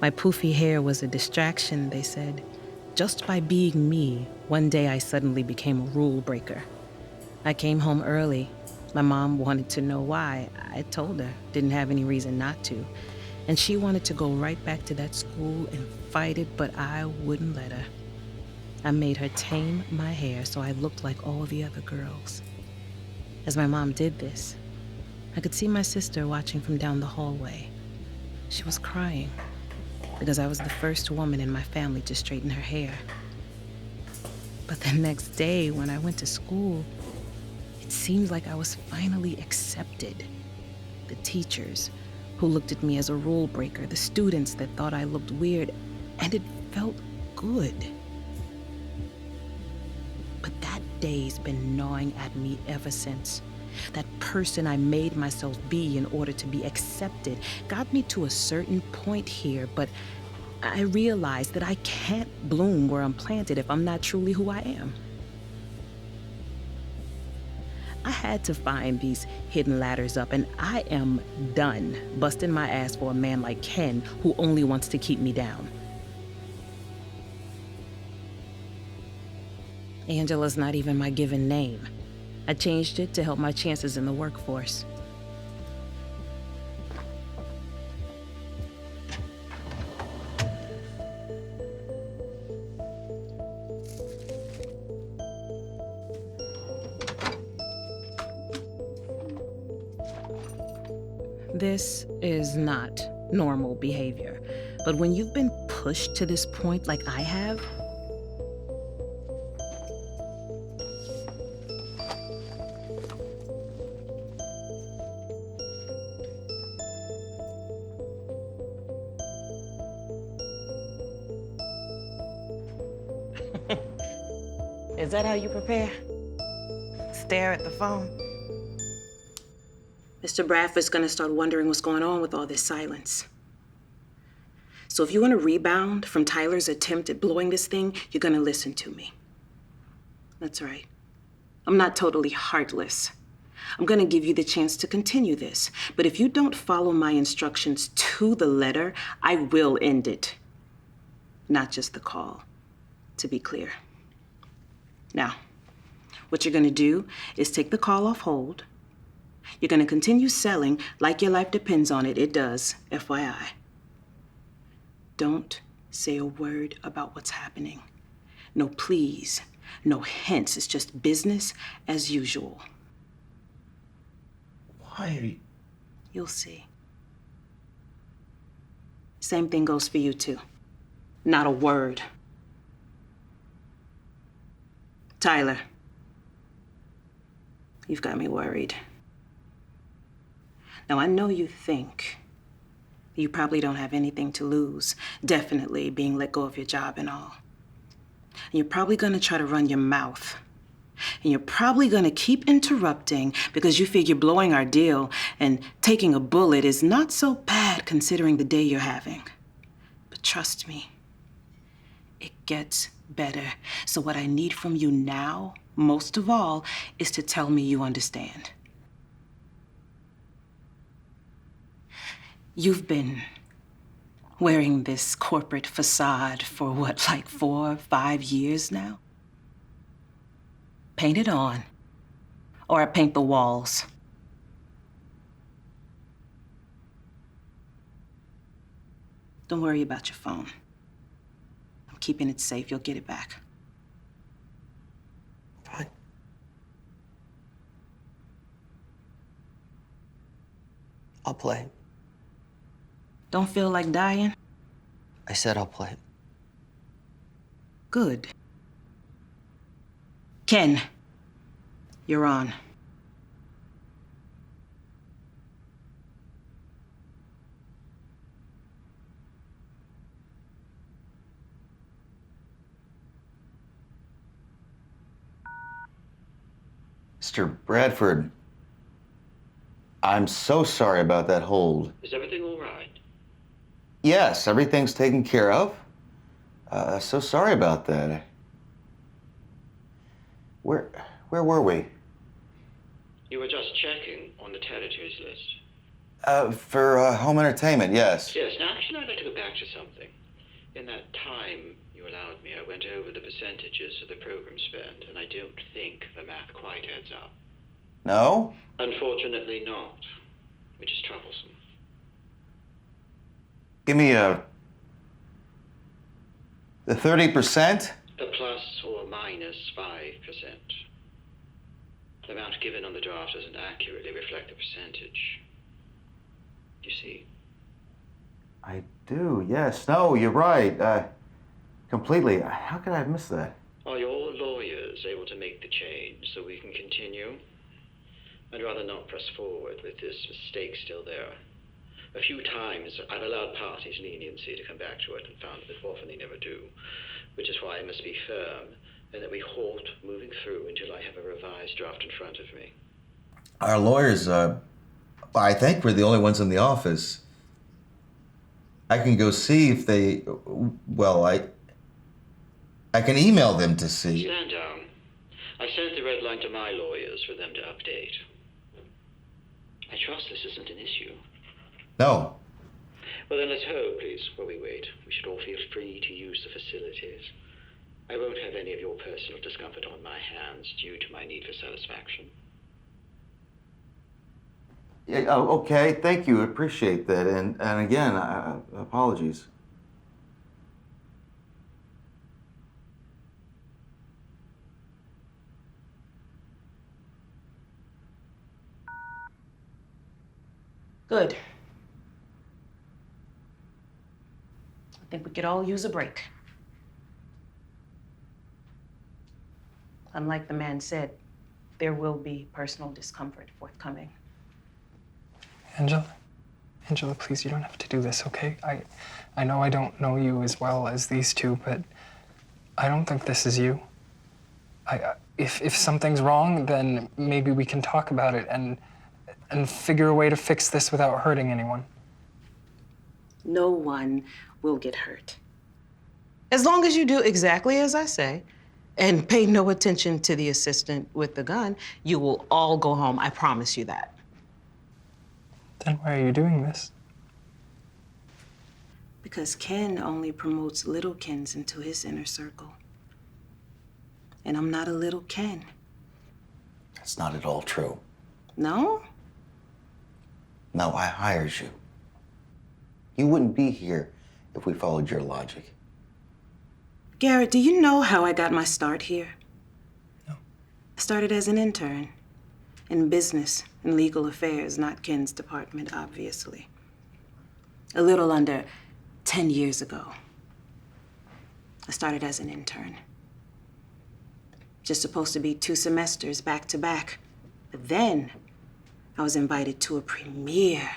My poofy hair was a distraction, they said. Just by being me, one day I suddenly became a rule breaker. I came home early. My mom wanted to know why. I told her, didn't have any reason not to. And she wanted to go right back to that school and fight it, but I wouldn't let her. I made her tame my hair so I looked like all the other girls. As my mom did this, I could see my sister watching from down the hallway. She was crying because I was the first woman in my family to straighten her hair. But the next day, when I went to school, it seemed like I was finally accepted. The teachers who looked at me as a rule breaker, the students that thought I looked weird, and it felt good. But that day's been gnawing at me ever since. That person I made myself be in order to be accepted got me to a certain point here, but I realized that I can't bloom where I'm planted if I'm not truly who I am. I had to find these hidden ladders up, and I am done busting my ass for a man like Ken who only wants to keep me down. Angela's not even my given name. I changed it to help my chances in the workforce. This is not normal behavior. But when you've been pushed to this point like I have, is that how you prepare? Stare at the phone? Mr. Bradford's gonna start wondering what's going on with all this silence. So if you want to rebound from Tyler's attempt at blowing this thing, you're gonna listen to me. That's right. I'm not totally heartless. I'm gonna give you the chance to continue this. But if you don't follow my instructions to the letter, I will end it. Not just the call, to be clear. Now, what you're gonna do is take the call off hold. You're gonna continue selling like your life depends on it. It does, FYI. Don't say a word about what's happening. No please, no hints. It's just business as usual. Why are you... You'll see. Same thing goes for you too. Not a word. Tyler, you've got me worried. Now, I know you think you probably don't have anything to lose, definitely being let go of your job and all. And you're probably gonna try to run your mouth. And you're probably gonna keep interrupting because you figure blowing our deal and taking a bullet is not so bad considering the day you're having. But trust me, it gets better. So what I need from you now, most of all, is to tell me you understand. You've been wearing this corporate facade for what, like 4 or 5 years now? Paint it on, or I paint the walls. Don't worry about your phone. I'm keeping it safe. You'll get it back. Fine. I'll play. Don't feel like dying? I said I'll play. Good. Ken, you're on. Mr. Bradford, I'm so sorry about that hold. Is everything all right? Yes, everything's taken care of. So sorry about that. Where were we? You were just checking on the territories list. For home entertainment, yes. Yes, now actually I'd like to go back to something. In that time you allowed me, I went over the percentages of the program spend, and I don't think the math quite adds up. No? Unfortunately not, which is troublesome. Give me the 30%? A plus or minus 5%. The amount given on the draft doesn't accurately reflect the percentage. You see? I do, yes. No, you're right. Completely. How could I have missed that? Are your lawyers able to make the change so we can continue? I'd rather not press forward with this mistake still there. A few times I've allowed parties leniency to come back to it and found that often they never do, which is why I must be firm and that we halt moving through until I have a revised draft in front of me. Our lawyers, I think we're the only ones in the office. I can go see if they, well, I can email them to see. Stand down. I sent the red line to my lawyers for them to update. I trust this isn't an issue. No. Well then let's hope, please, while we wait. We should all feel free to use the facilities. I won't have any of your personal discomfort on my hands due to my need for satisfaction. Yeah, oh, okay, thank you. Appreciate that. And again, apologies. Good. I think we could all use a break. Unlike the man said, there will be personal discomfort forthcoming. Angela, please, you don't have to do this, okay? I know I don't know you as well as these two, but I don't think this is you. If something's wrong, then maybe we can talk about it and figure a way to fix this without hurting anyone. No one will get hurt. As long as you do exactly as I say and pay no attention to the assistant with the gun, you will all go home. I promise you that. Then why are you doing this? Because Ken only promotes little Kens into his inner circle. And I'm not a little Ken. That's not at all true. No? No, I hired you. You wouldn't be here if we followed your logic. Garrett, do you know how I got my start here? No. I started as an intern in business and legal affairs, not Ken's department, obviously. A little under 10 years ago. I started as an intern. Just supposed to be 2 semesters back to back. But then I was invited to a premiere.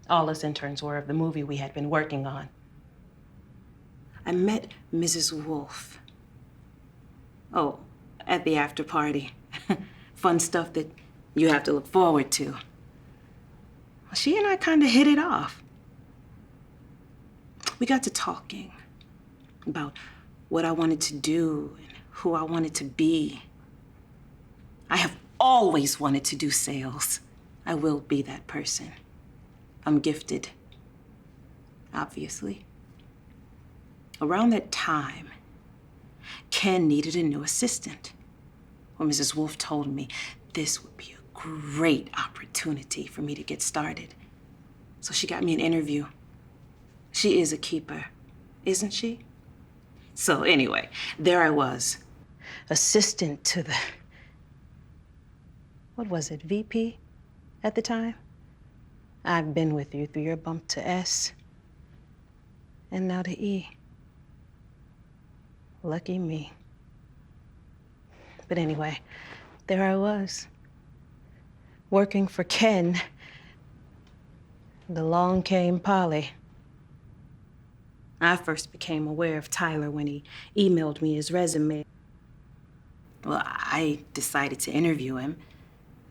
All us interns were of the movie we had been working on. I met Mrs. Wolf. Oh, at the after party. Fun stuff that you have to look forward to. Well, she and I kind of hit it off. We got to talking about what I wanted to do and who I wanted to be. I have always wanted to do sales. I will be that person. I'm gifted, obviously. Around that time, Ken needed a new assistant. Well, Mrs. Wolf told me this would be a great opportunity for me to get started. So she got me an interview. She is a keeper, isn't she? So anyway, there I was, assistant to the, what was it, VP at the time? I've been with you through your bump to S, and now to E. Lucky me. But anyway, there I was, working for Ken. Along came Polly. I first became aware of Tyler when he emailed me his resume. Well, I decided to interview him,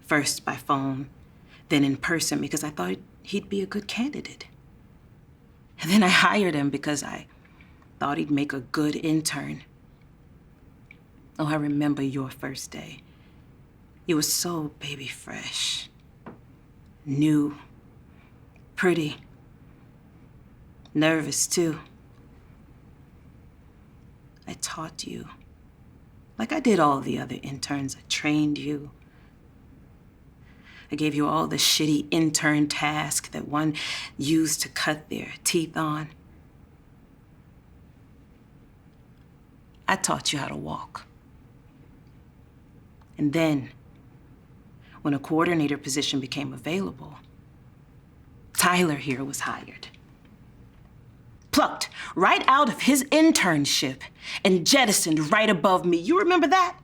first by phone, then in person, because I thought he'd be a good candidate. And then I hired him because I thought he'd make a good intern. Oh, I remember your first day. You were so baby fresh, new, pretty, nervous too. I taught you, like I did all the other interns. I trained you. I gave you all the shitty intern tasks that one used to cut their teeth on. I taught you how to walk. And then, when a coordinator position became available, Tyler here was hired. Plucked right out of his internship and jettisoned right above me. You remember that?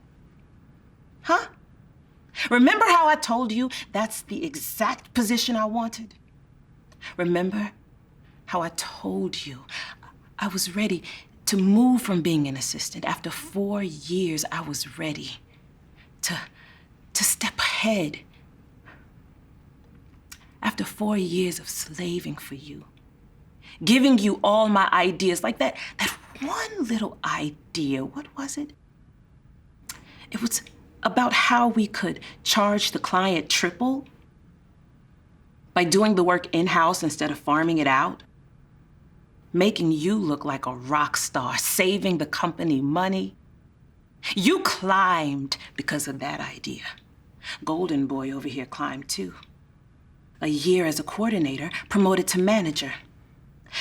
Huh? Remember how I told you that's the exact position I wanted? Remember how I told you I was ready to move from being an assistant? After 4 years, I was ready to step ahead. After 4 years of slaving for you, giving you all my ideas, like that one little idea, what was it? It was about how we could charge the client triple by doing the work in-house instead of farming it out, making you look like a rock star, saving the company money. You climbed because of that idea. Golden Boy over here climbed too. A year as a coordinator, promoted to manager.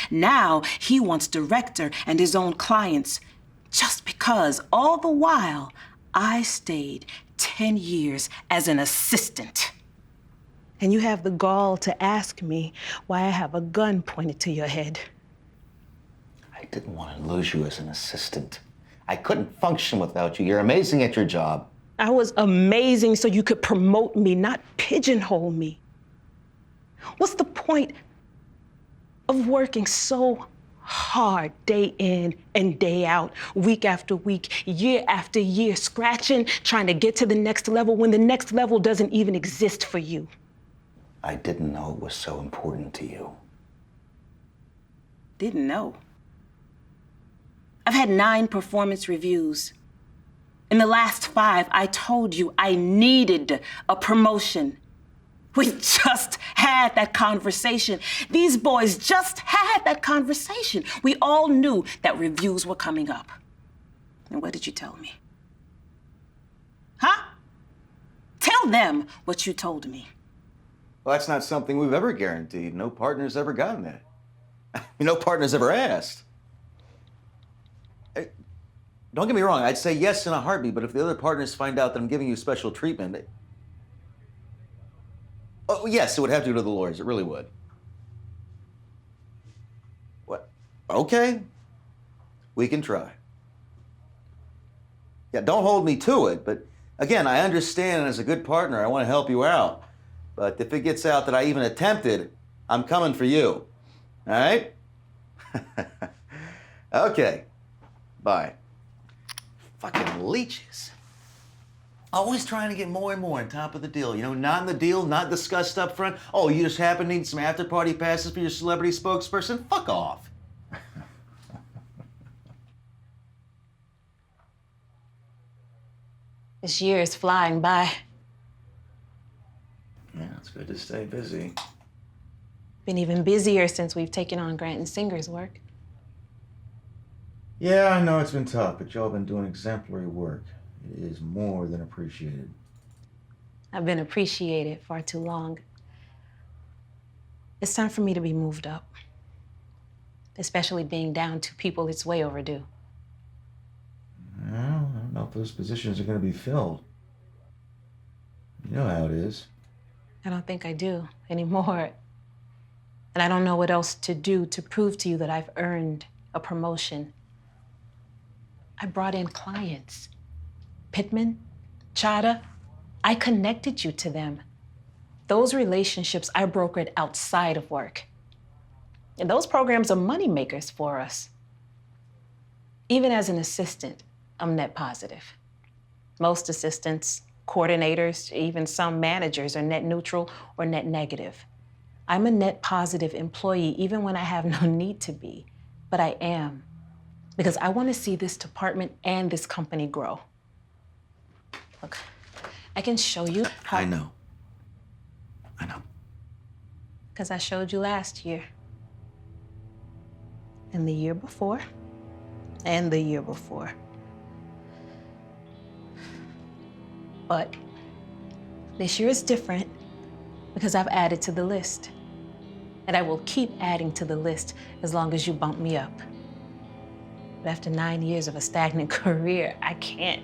Now he wants director and his own clients, just because all the while I stayed 10 years as an assistant. And you have the gall to ask me why I have a gun pointed to your head. I didn't want to lose you as an assistant. I couldn't function without you. You're amazing at your job. I was amazing so you could promote me, not pigeonhole me. What's the point of working so hard day in and day out, week after week, year after year, scratching, trying to get to the next level when the next level doesn't even exist for you? I didn't know it was so important to you. Didn't know. I've had 9 performance reviews. In the last 5, I told you I needed a promotion. We just had that conversation. These boys just had that conversation. We all knew that reviews were coming up. And what did you tell me? Huh? Tell them what you told me. Well, that's not something we've ever guaranteed. No partner's ever gotten that. No partner's ever asked. Don't get me wrong, I'd say yes in a heartbeat, but if the other partners find out that I'm giving you special treatment, oh, yes, it would have to go to the lawyers. It really would. What? Okay. We can try. Yeah, don't hold me to it, but again, I understand, and as a good partner, I want to help you out. But if it gets out that I even attempted, I'm coming for you. All right? Okay. Bye. Fucking leeches. Always trying to get more and more on top of the deal. You know, not in the deal, not discussed up front. Oh, you just happen to need some after-party passes for your celebrity spokesperson? Fuck off. This year is flying by. Yeah, it's good to stay busy. Been even busier since we've taken on Grant and Singer's work. Yeah, I know it's been tough, but y'all been doing exemplary work. It is more than appreciated. I've been appreciated far too long. It's time for me to be moved up. Especially being down 2 people, it's way overdue. Well, I don't know if those positions are going to be filled. You know how it is. I don't think I do anymore. And I don't know what else to do to prove to you that I've earned a promotion. I brought in clients. Pittman, Chada, I connected you to them. Those relationships I brokered outside of work. And those programs are money makers for us. Even as an assistant, I'm net positive. Most assistants, coordinators, even some managers are net neutral or net negative. I'm a net positive employee even when I have no need to be, but I am. Because I want to see this department and this company grow. Look, I can show you how. I know. Because I showed you last year. And the year before. And the year before. But this year is different because I've added to the list. And I will keep adding to the list as long as you bump me up. But after 9 years of a stagnant career, I can't.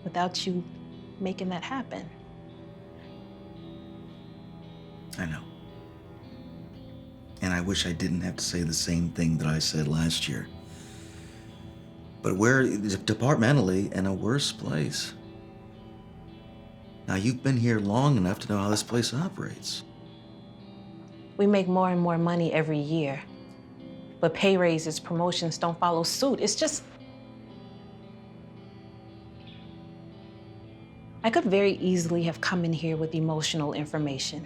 Without you making that happen. I know. And I wish I didn't have to say the same thing that I said last year. But we're departmentally in a worse place. Now, you've been here long enough to know how this place operates. We make more and more money every year. But pay raises, promotions don't follow suit. It's just... I could very easily have come in here with emotional information.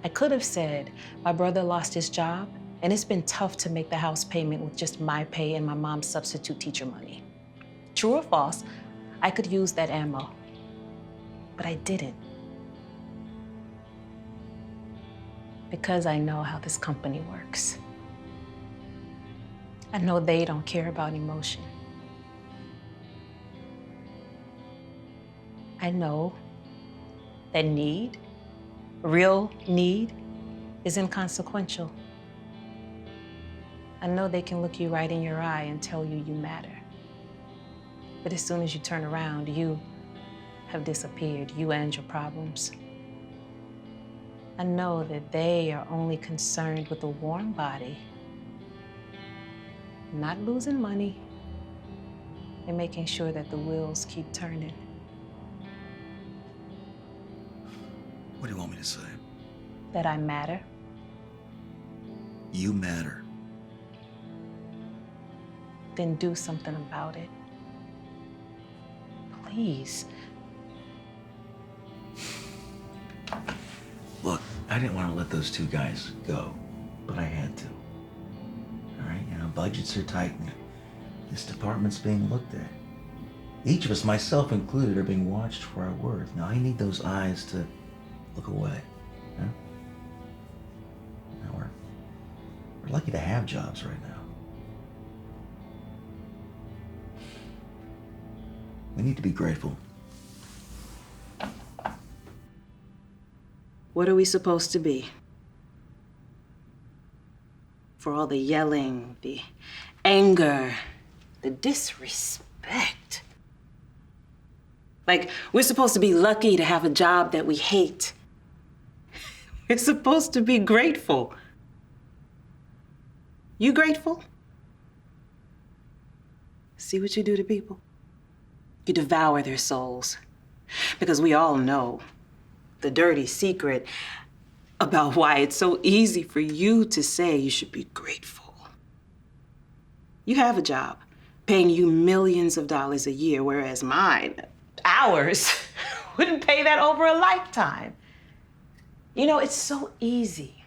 I could have said, my brother lost his job, and it's been tough to make the house payment with just my pay and my mom's substitute teacher money. True or false, I could use that ammo. But I didn't. Because I know how this company works. I know they don't care about emotion. I know that need, real need, is inconsequential. I know they can look you right in your eye and tell you you matter. But as soon as you turn around, you have disappeared, you and your problems. I know that they are only concerned with a warm body, not losing money, and making sure that the wheels keep turning. What do you want me to say? That I matter. You matter. Then do something about it. Please. Look, I didn't want to let those two guys go, but I had to. All right, budgets are tight and this department's being looked at. Each of us, myself included, are being watched for our worth. Now I need those eyes to look away. Huh? Now we're lucky to have jobs right now. We need to be grateful. What are we supposed to be? For all the yelling, the anger, the disrespect. Like, we're supposed to be lucky to have a job that we hate. We're supposed to be grateful. You grateful? See what you do to people? You devour their souls. Because we all know the dirty secret about why it's so easy for you to say you should be grateful. You have a job paying you millions of dollars a year, whereas mine, ours, wouldn't pay that over a lifetime. You know, it's so easy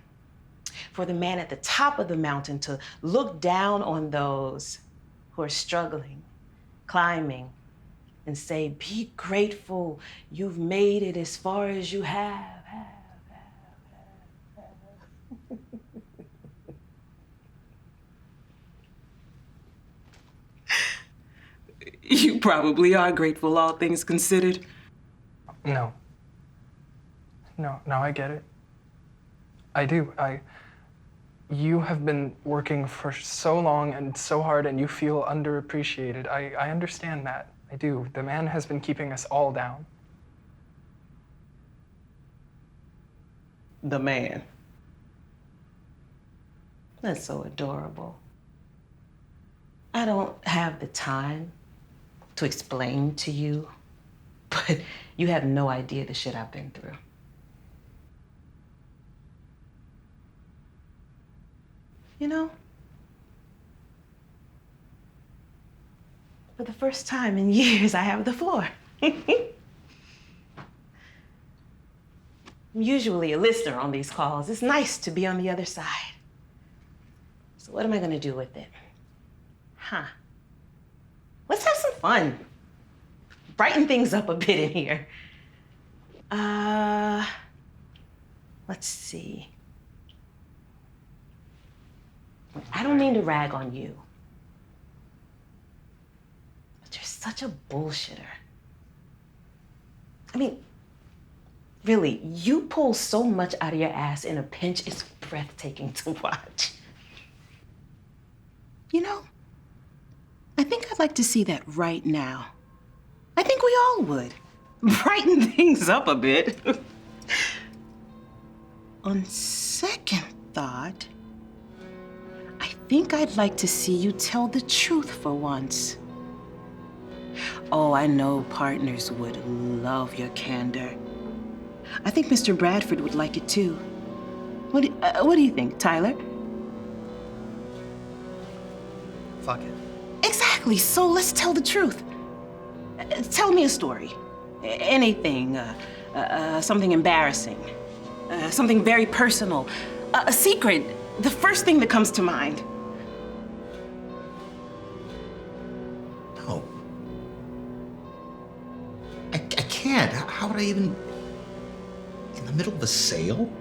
for the man at the top of the mountain to look down on those who are struggling, climbing, and say, be grateful, you've made it as far as you have. You probably are grateful, all things considered. No, I get it. I do. You have been working for so long and so hard and you feel underappreciated. I understand that. I do. The man has been keeping us all down. The man. That's so adorable. I don't have the time to explain to you, but you have no idea the shit I've been through. You know, for the first time in years, I have the floor. I'm usually a listener on these calls. It's nice to be on the other side. So what am I gonna do with it? Huh? Let's have some fun. Brighten things up a bit in here. Let's see. I don't mean to rag on you, but you're such a bullshitter. I mean, really, you pull so much out of your ass in a pinch, it's breathtaking to watch. You know, I think I'd like to see that right now. I think we all would. Brighten things up a bit. On second thought, I think I'd like to see you tell the truth for once. Oh, I know partners would love your candor. I think Mr. Bradford would like it too. What do you think, Tyler? Fuck it. Exactly, so let's tell the truth. Tell me a story. Anything, something embarrassing, something very personal, a secret, the first thing that comes to mind. No. I can't. How would I even... In the middle of a sale?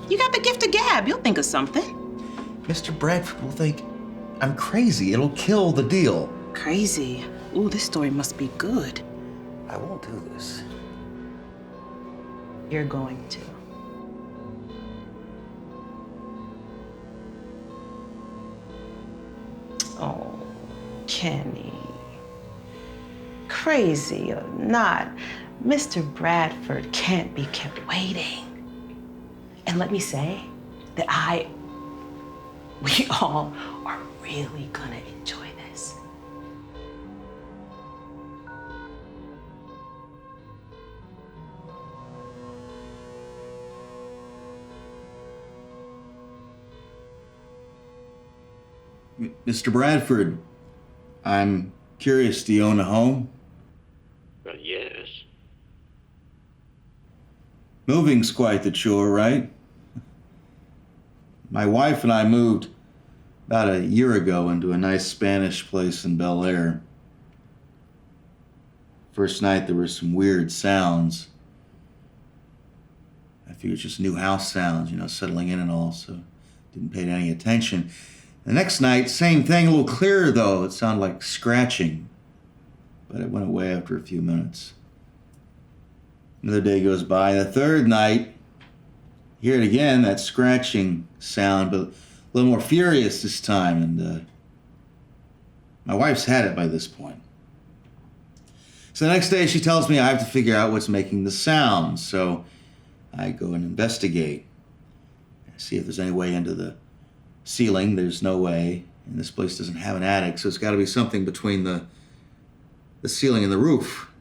You got the gift of gab, you'll think of something. Mr. Bradford will think I'm crazy. It'll kill the deal. Crazy. Ooh, this story must be good. I won't do this. You're going to. Oh, Kenny. Crazy or not, Mr. Bradford can't be kept waiting. And let me say that we all are really gonna enjoy this. Mr. Bradford, I'm curious, do you own a home? Well, yes. Moving's quite the chore, right? My wife and I moved about a year ago into a nice Spanish place in Bel Air. First night there were some weird sounds. I figured it's just new house sounds, settling in and all, so didn't pay any attention. The next night, same thing, a little clearer though. It sounded like scratching, but it went away after a few minutes. Another day goes by. The third night, hear it again, that scratching sound, but a little more furious this time, and my wife's had it by this point. So the next day she tells me I have to figure out what's making the sound, so I go and investigate. See if there's any way into the ceiling. There's no way, and this place doesn't have an attic, so it's got to be something between the ceiling and the roof.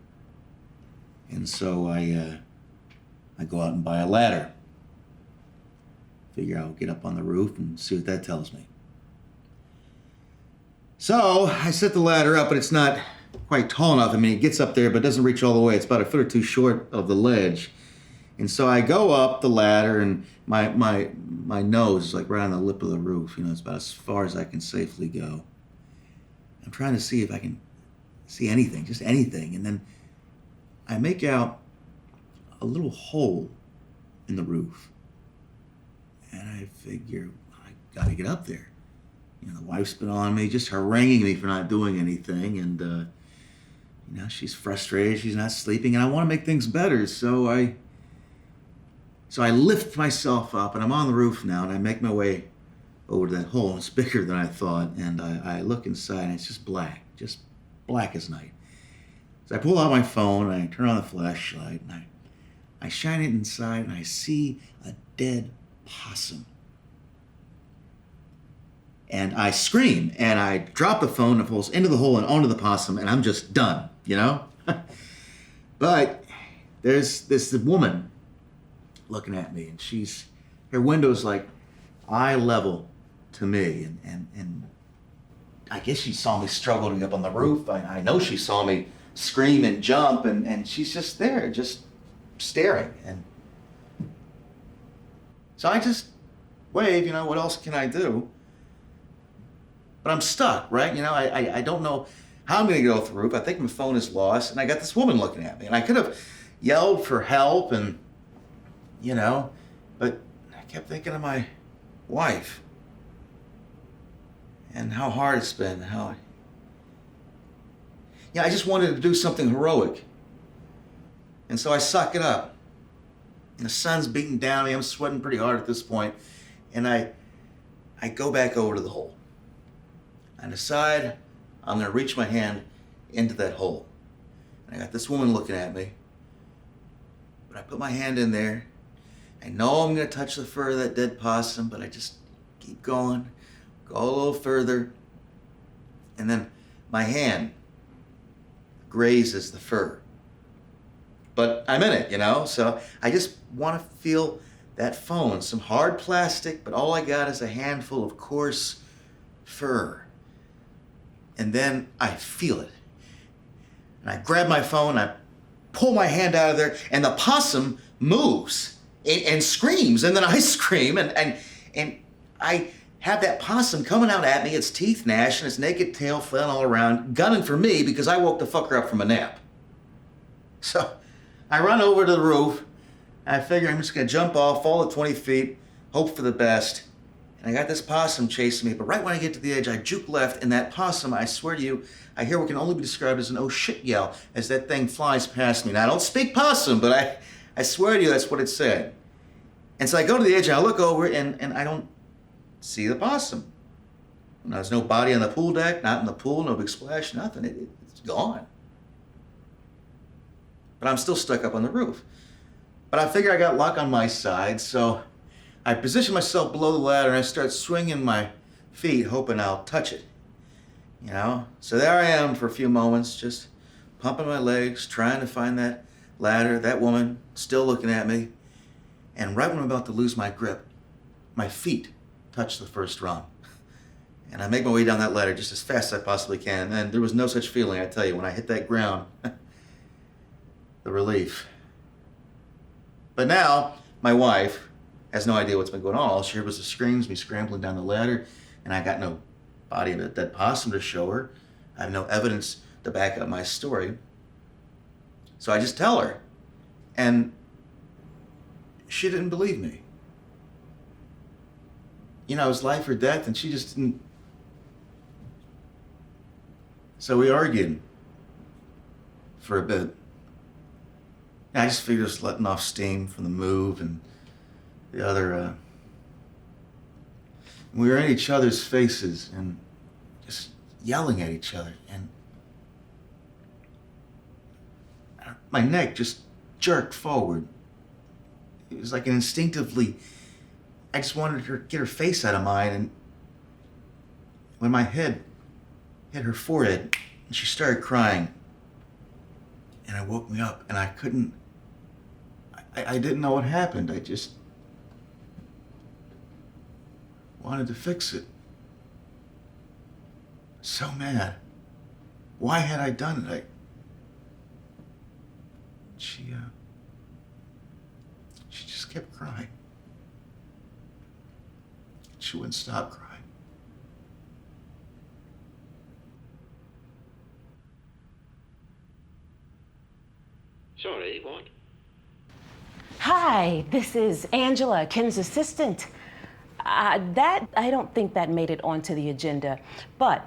And so I go out and buy a ladder. Figure I'll get up on the roof and see what that tells me. So I set the ladder up, but it's not quite tall enough. I mean, it gets up there, but it doesn't reach all the way. It's about a foot or two short of the ledge. And so I go up the ladder, and my nose is like right on the lip of the roof. It's about as far as I can safely go. I'm trying to see if I can see anything, just anything. And then I make out a little hole in the roof. And I figure, I gotta get up there. The wife's been on me, just haranguing me for not doing anything. And, she's frustrated, she's not sleeping, and I want to make things better. So I lift myself up, and I'm on the roof now, and I make my way over to that hole. And it's bigger than I thought, and I look inside, and it's just black as night. So I pull out my phone, and I turn on the flashlight, and I shine it inside, and I see a dead possum. And I scream, and I drop the phone, and it falls into the hole and onto the possum, and I'm just done, But there's this woman looking at me, and her window's like eye level to me, and I guess she saw me struggle to get up on the roof. I know she saw me scream and jump, and she's just there, just staring. And so I just wave, what else can I do? But I'm stuck, right? I don't know how I'm gonna get off the roof. I think my phone is lost, and I got this woman looking at me, and I could have yelled for help, and but I kept thinking of my wife and how hard it's been, I just wanted to do something heroic. And so I suck it up. And the sun's beating down on me, I'm sweating pretty hard at this point, and I go back over to the hole. I decide I'm gonna reach my hand into that hole. And I got this woman looking at me, but I put my hand in there. I know I'm gonna touch the fur of that dead possum, but I just keep going, go a little further, and then my hand grazes the fur. But I'm in it, so I just want to feel that phone, some hard plastic, but all I got is a handful of coarse fur. And then I feel it. And I grab my phone, I pull my hand out of there, and the possum moves and screams, and then I scream, and I have that possum coming out at me, its teeth gnashing, its naked tail flailing all around, gunning for me because I woke the fucker up from a nap. So I run over to the roof, and I figure I'm just gonna jump off, fall at 20 feet, hope for the best. And I got this possum chasing me, but right when I get to the edge, I juke left, and that possum, I swear to you, I hear what can only be described as an oh shit yell as that thing flies past me. Now, I don't speak possum, but I swear to you, that's what it said. And so I go to the edge, and I look over, and I don't see the possum. Now, there's no body on the pool deck, not in the pool, no big splash, nothing. It's gone. but I'm still stuck up on the roof. But I figure I got luck on my side, so I position myself below the ladder and I start swinging my feet, hoping I'll touch it. You know? So there I am for a few moments, just pumping my legs, trying to find that ladder, that woman still looking at me. And right when I'm about to lose my grip, my feet touch the first rung. And I make my way down that ladder just as fast as I possibly can. And there was no such feeling, I tell you, when I hit that ground. The relief. But now, my wife has no idea what's been going on. All she heard was the screams, me scrambling down the ladder, and I got no body of a dead possum to show her. I have no evidence to back up my story. So I just tell her. And she didn't believe me. You know, it was life or death, and she just didn't. So we argued for a bit. And I just figured it was letting off steam from the move and the other. We were in each other's faces and just yelling at each other. And my neck just jerked forward. It was like an instinctively, I just wanted her to get her face out of mine. And when my head hit her forehead, and she started crying. And it woke me up, and I couldn't, I didn't know what happened. I just wanted to fix it. So mad. Why had I done it? She just kept crying. She wouldn't stop crying. Sorry, what? Hi, this is Angela, Ken's assistant. I don't think that made it onto the agenda, but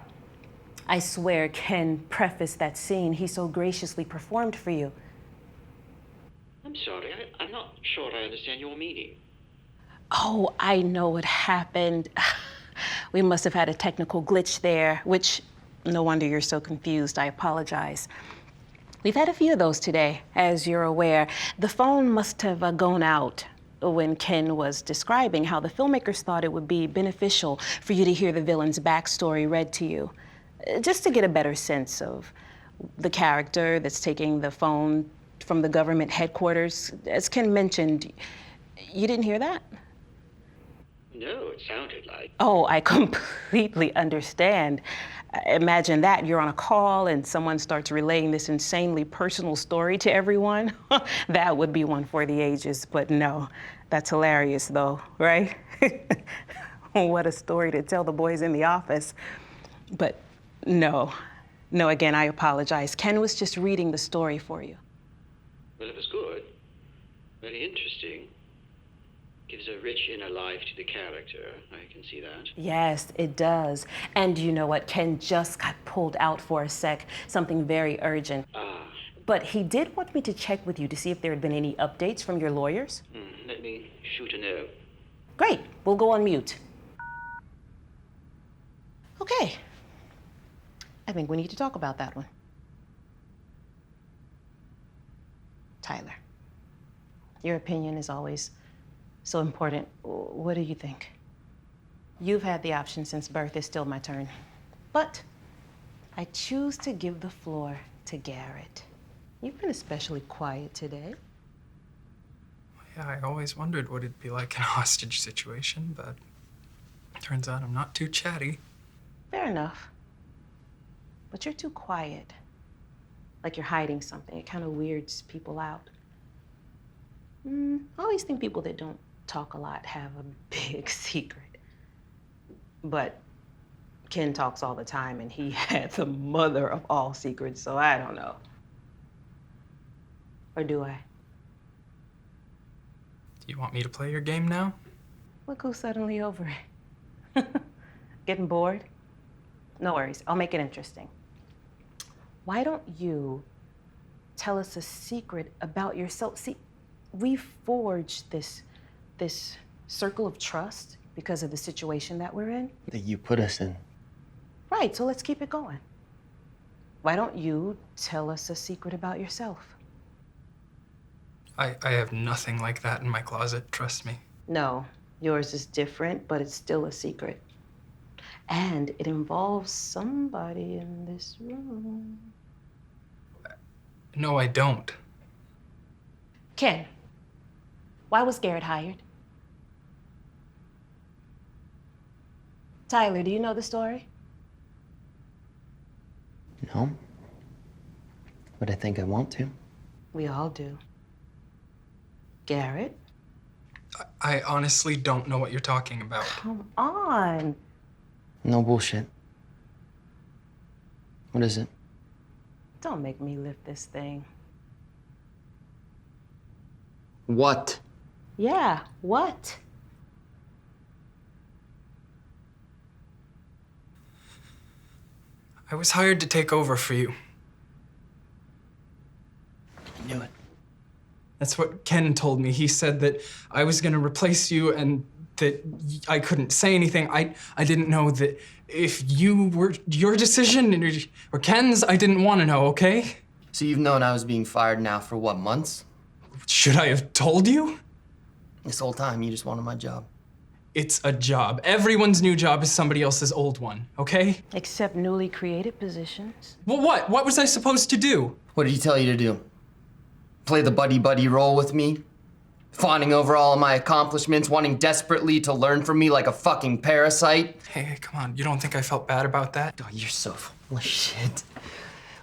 I swear Ken prefaced that scene he so graciously performed for you. I'm sorry, I'm not sure I understand your meaning. Oh, I know what happened. We must have had a technical glitch there, which, no wonder you're so confused. I apologize. We've had a few of those today, as you're aware. The phone must have gone out when Ken was describing how the filmmakers thought it would be beneficial for you to hear the villain's backstory read to you, just to get a better sense of the character that's taking the phone from the government headquarters. As Ken mentioned, you didn't hear that? No, it sounded like. Oh, I completely understand. Imagine that, you're on a call and someone starts relaying this insanely personal story to everyone. That would be one for the ages, but no, that's hilarious though, right? What a story to tell the boys in the office. But no, again, I apologize. Ken was just reading the story for you. Well, it was good. Very interesting. Gives a rich inner life to the character. I can see that. Yes, it does. And you know what? Ken just got pulled out for a sec, something very urgent. But he did want me to check with you to see if there had been any updates from your lawyers. Let me shoot a no. Great, we'll go on mute. Okay. I think we need to talk about that one. Tyler, your opinion is always so important. What do you think? You've had the option since birth. It's still my turn. But I choose to give the floor to Garrett. You've been especially quiet today. Yeah, I always wondered what it'd be like in a hostage situation, but turns out I'm not too chatty. Fair enough. But you're too quiet. Like you're hiding something. It kind of weirds people out. I always think people that don't talk a lot have a big secret. But Ken talks all the time and he had the mother of all secrets, so I don't know. Or do I? Do you want me to play your game now? Look who's suddenly over it. Getting bored? No worries, I'll make it interesting. Why don't you tell us a secret about yourself? See, we forged this circle of trust because of the situation that we're in. That you put us in. Right, so let's keep it going. Why don't you tell us a secret about yourself? I have nothing like that in my closet, trust me. No, yours is different, but it's still a secret. And it involves somebody in this room. No, I don't. Ken, why was Garrett hired? Tyler, do you know the story? No. But I think I want to. We all do. Garrett? I honestly don't know what you're talking about. Come on. No bullshit. What is it? Don't make me lift this thing. What? Yeah, what? I was hired to take over for you. I knew it. That's what Ken told me. He said that I was gonna replace you and that I couldn't say anything. I didn't know that if you were your decision or Ken's, I didn't want to know, okay? So you've known I was being fired now for what, months? Should I have told you? This whole time you just wanted my job. It's a job. Everyone's new job is somebody else's old one, okay? Except newly created positions. Well, what? What was I supposed to do? What did he tell you to do? Play the buddy-buddy role with me? Fawning over all of my accomplishments, wanting desperately to learn from me like a fucking parasite? Hey, come on. You don't think I felt bad about that? Oh, you're so full of shit.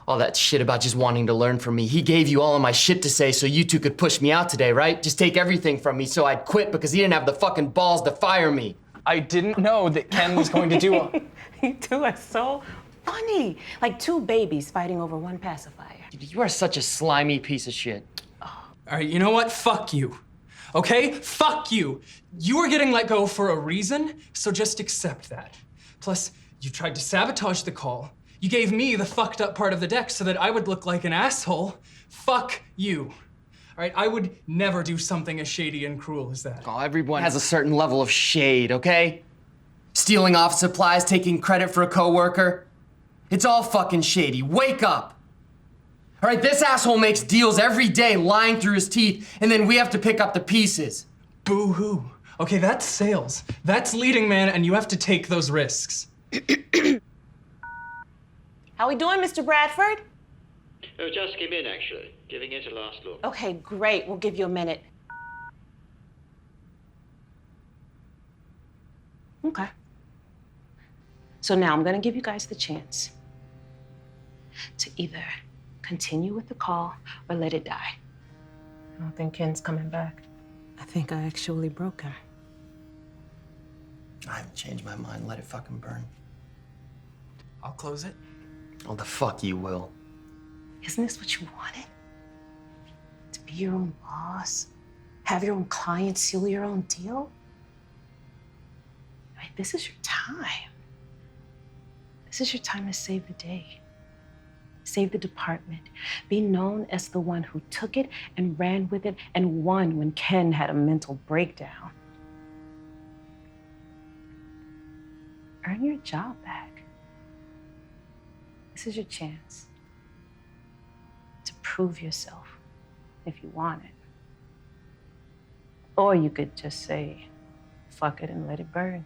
All that shit about just wanting to learn from me. He gave you all of my shit to say so you two could push me out today, right? Just take everything from me so I'd quit because he didn't have the fucking balls to fire me. I didn't know that Ken was going to do a... You two are so funny. Like two babies fighting over one pacifier. You are such a slimy piece of shit. All right, you know what? Fuck you. Okay? Fuck you. You were getting let go for a reason, so just accept that. Plus, you tried to sabotage the call. You gave me the fucked up part of the deck so that I would look like an asshole. Fuck you. All right, I would never do something as shady and cruel as that. Oh, everyone has a certain level of shade, okay? Stealing office supplies, taking credit for a coworker. It's all fucking shady. Wake up! All right, this asshole makes deals every day, lying through his teeth, and then we have to pick up the pieces. Boo-hoo. Okay, that's sales. That's leading man, and you have to take those risks. How we doing, Mr. Bradford? Oh, just came in, actually. Giving it a last look. Okay, great. We'll give you a minute. Okay. So now I'm gonna give you guys the chance to either continue with the call or let it die. I don't think Ken's coming back. I think I actually broke him. I haven't changed my mind. Let it fucking burn. I'll close it. Oh, the fuck you will. Isn't this what you wanted? To be your own boss? Have your own clients, seal your own deal? I mean, this is your time. This is your time to save the day. Save the department. Be known as the one who took it and ran with it and won when Ken had a mental breakdown. Earn your job back. This is your chance to prove yourself if you want it. Or you could just say, fuck it and let it burn.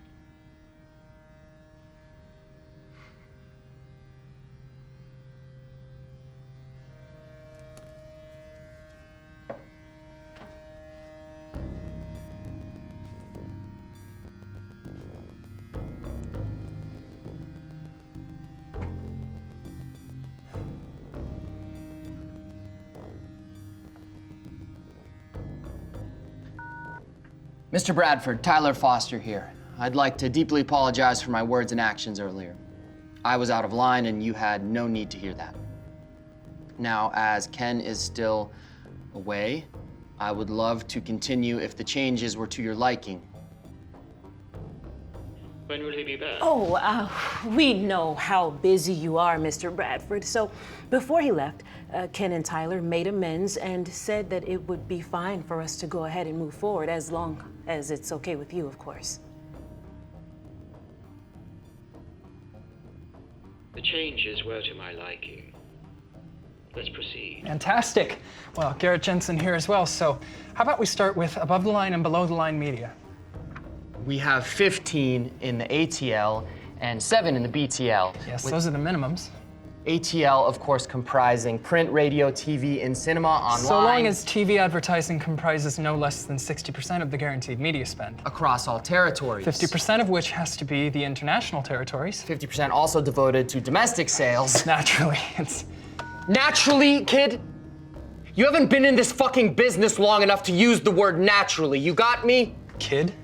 Mr. Bradford, Tyler Foster here. I'd like to deeply apologize for my words and actions earlier. I was out of line and you had no need to hear that. Now, as Ken is still away, I would love to continue if the changes were to your liking. When will he be back? Oh, we know how busy you are, Mr. Bradford. So before he left, Ken and Tyler made amends and said that it would be fine for us to go ahead and move forward as long as it's okay with you, of course. The changes were to my liking. Let's proceed. Fantastic. Well, Garrett Jensen here as well. So how about we start with above the line and below the line media? We have 15 in the ATL and 7 in the BTL. Yes, those are the minimums. ATL, of course, comprising print, radio, TV, and cinema, online. So long as TV advertising comprises no less than 60% of the guaranteed media spend. Across all territories. 50% of which has to be the international territories. 50% also devoted to domestic sales. Naturally, it's... Naturally, kid? You haven't been in this fucking business long enough to use the word naturally. You got me? Kid?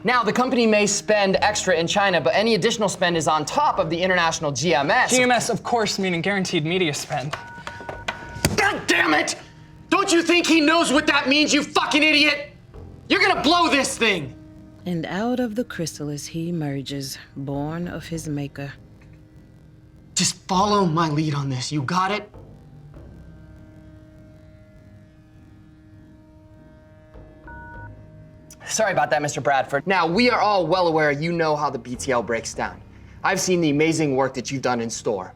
Now, the company may spend extra in China, but any additional spend is on top of the international GMS. GMS, of course, meaning guaranteed media spend. God damn it! Don't you think he knows what that means, you fucking idiot? You're gonna blow this thing! And out of the chrysalis he emerges, born of his maker. Just follow my lead on this, you got it? Sorry about that, Mr. Bradford. Now, we are all well aware you know how the BTL breaks down. I've seen the amazing work that you've done in store.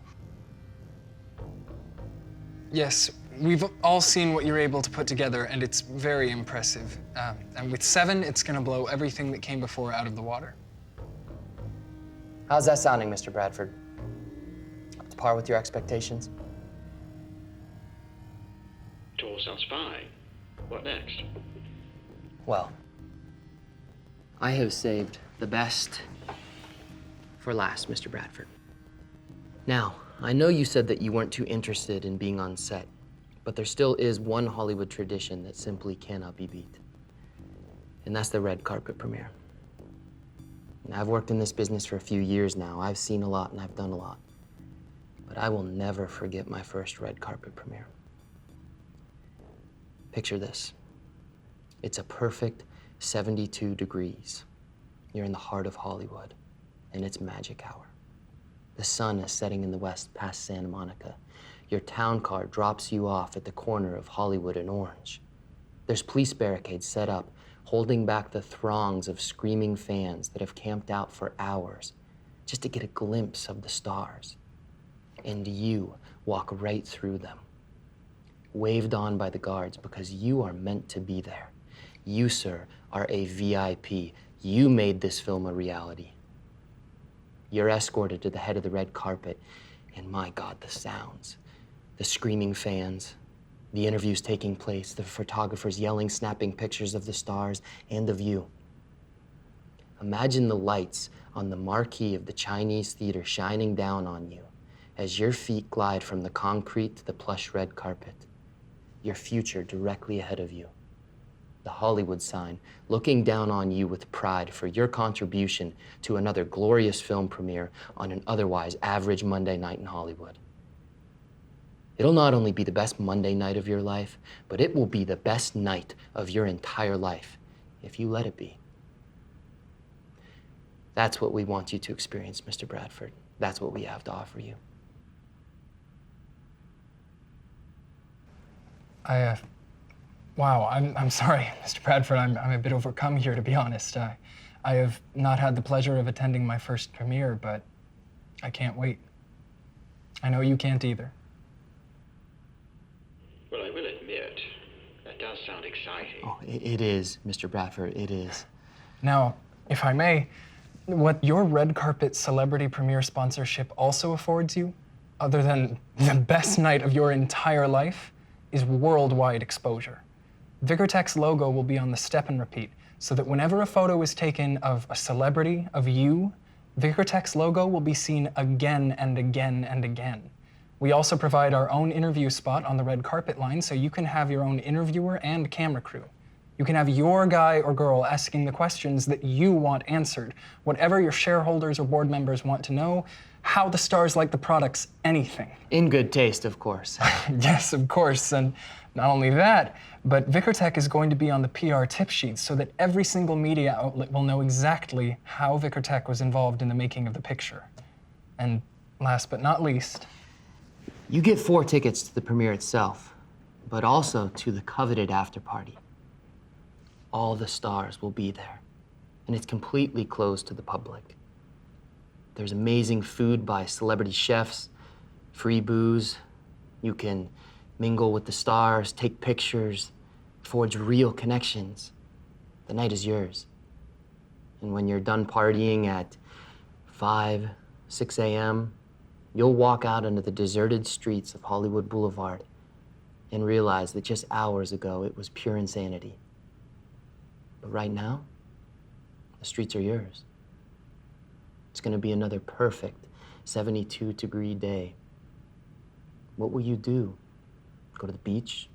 Yes, we've all seen what you're able to put together, and it's very impressive. And with 7, it's gonna blow everything that came before out of the water. How's that sounding, Mr. Bradford? Up to par with your expectations? It all sounds fine. What next? Well, I have saved the best for last, Mr. Bradford. Now, I know you said that you weren't too interested in being on set, but there still is one Hollywood tradition that simply cannot be beat. And that's the red carpet premiere. And I've worked in this business for a few years now. I've seen a lot and I've done a lot. But I will never forget my first red carpet premiere. Picture this. It's a perfect 72 degrees. You're in the heart of Hollywood, and it's magic hour. The sun is setting in the west past Santa Monica. Your town car drops you off at the corner of Hollywood and Orange. There's police barricades set up, holding back the throngs of screaming fans that have camped out for hours just to get a glimpse of the stars. And you walk right through them, waved on by the guards because you are meant to be there. You, sir, are a VIP. You made this film a reality. You're escorted to the head of the red carpet, and my God, the sounds. The screaming fans, the interviews taking place, the photographers yelling, snapping pictures of the stars and of you. Imagine the lights on the marquee of the Chinese theater shining down on you as your feet glide from the concrete to the plush red carpet. Your future directly ahead of you. The Hollywood sign, looking down on you with pride for your contribution to another glorious film premiere on an otherwise average Monday night in Hollywood. It'll not only be the best Monday night of your life, but it will be the best night of your entire life, if you let it be. That's what we want you to experience, Mr. Bradford. That's what we have to offer you. Wow, I'm sorry, Mr. Bradford. I'm a bit overcome here, to be honest. I have not had the pleasure of attending my first premiere, but I can't wait. I know you can't either. Well, I will admit, that does sound exciting. Oh, it is, Mr. Bradford, it is. Now, if I may, what your red carpet celebrity premiere sponsorship also affords you, other than the best night of your entire life, is worldwide exposure. Vicartech's logo will be on the step and repeat, so that whenever a photo is taken of a celebrity, of you, Vicartech's logo will be seen again and again and again. We also provide our own interview spot on the red carpet line, so you can have your own interviewer and camera crew. You can have your guy or girl asking the questions that you want answered, whatever your shareholders or board members want to know, how the stars like the products, anything. In good taste, of course. Yes, of course, and not only that, but Vicartech is going to be on the PR tip sheet so that every single media outlet will know exactly how Vicartech was involved in the making of the picture. And last but not least, you get 4 tickets to the premiere itself, but also to the coveted after party. All the stars will be there, and it's completely closed to the public. There's amazing food by celebrity chefs, free booze, You can mingle with the stars, take pictures, forge real connections. The night is yours. And when you're done partying at 5, 6 a.m., you'll walk out onto the deserted streets of Hollywood Boulevard and realize that just hours ago it was pure insanity. But right now, the streets are yours. It's gonna be another perfect 72-degree day. What will you do? Go to the beach?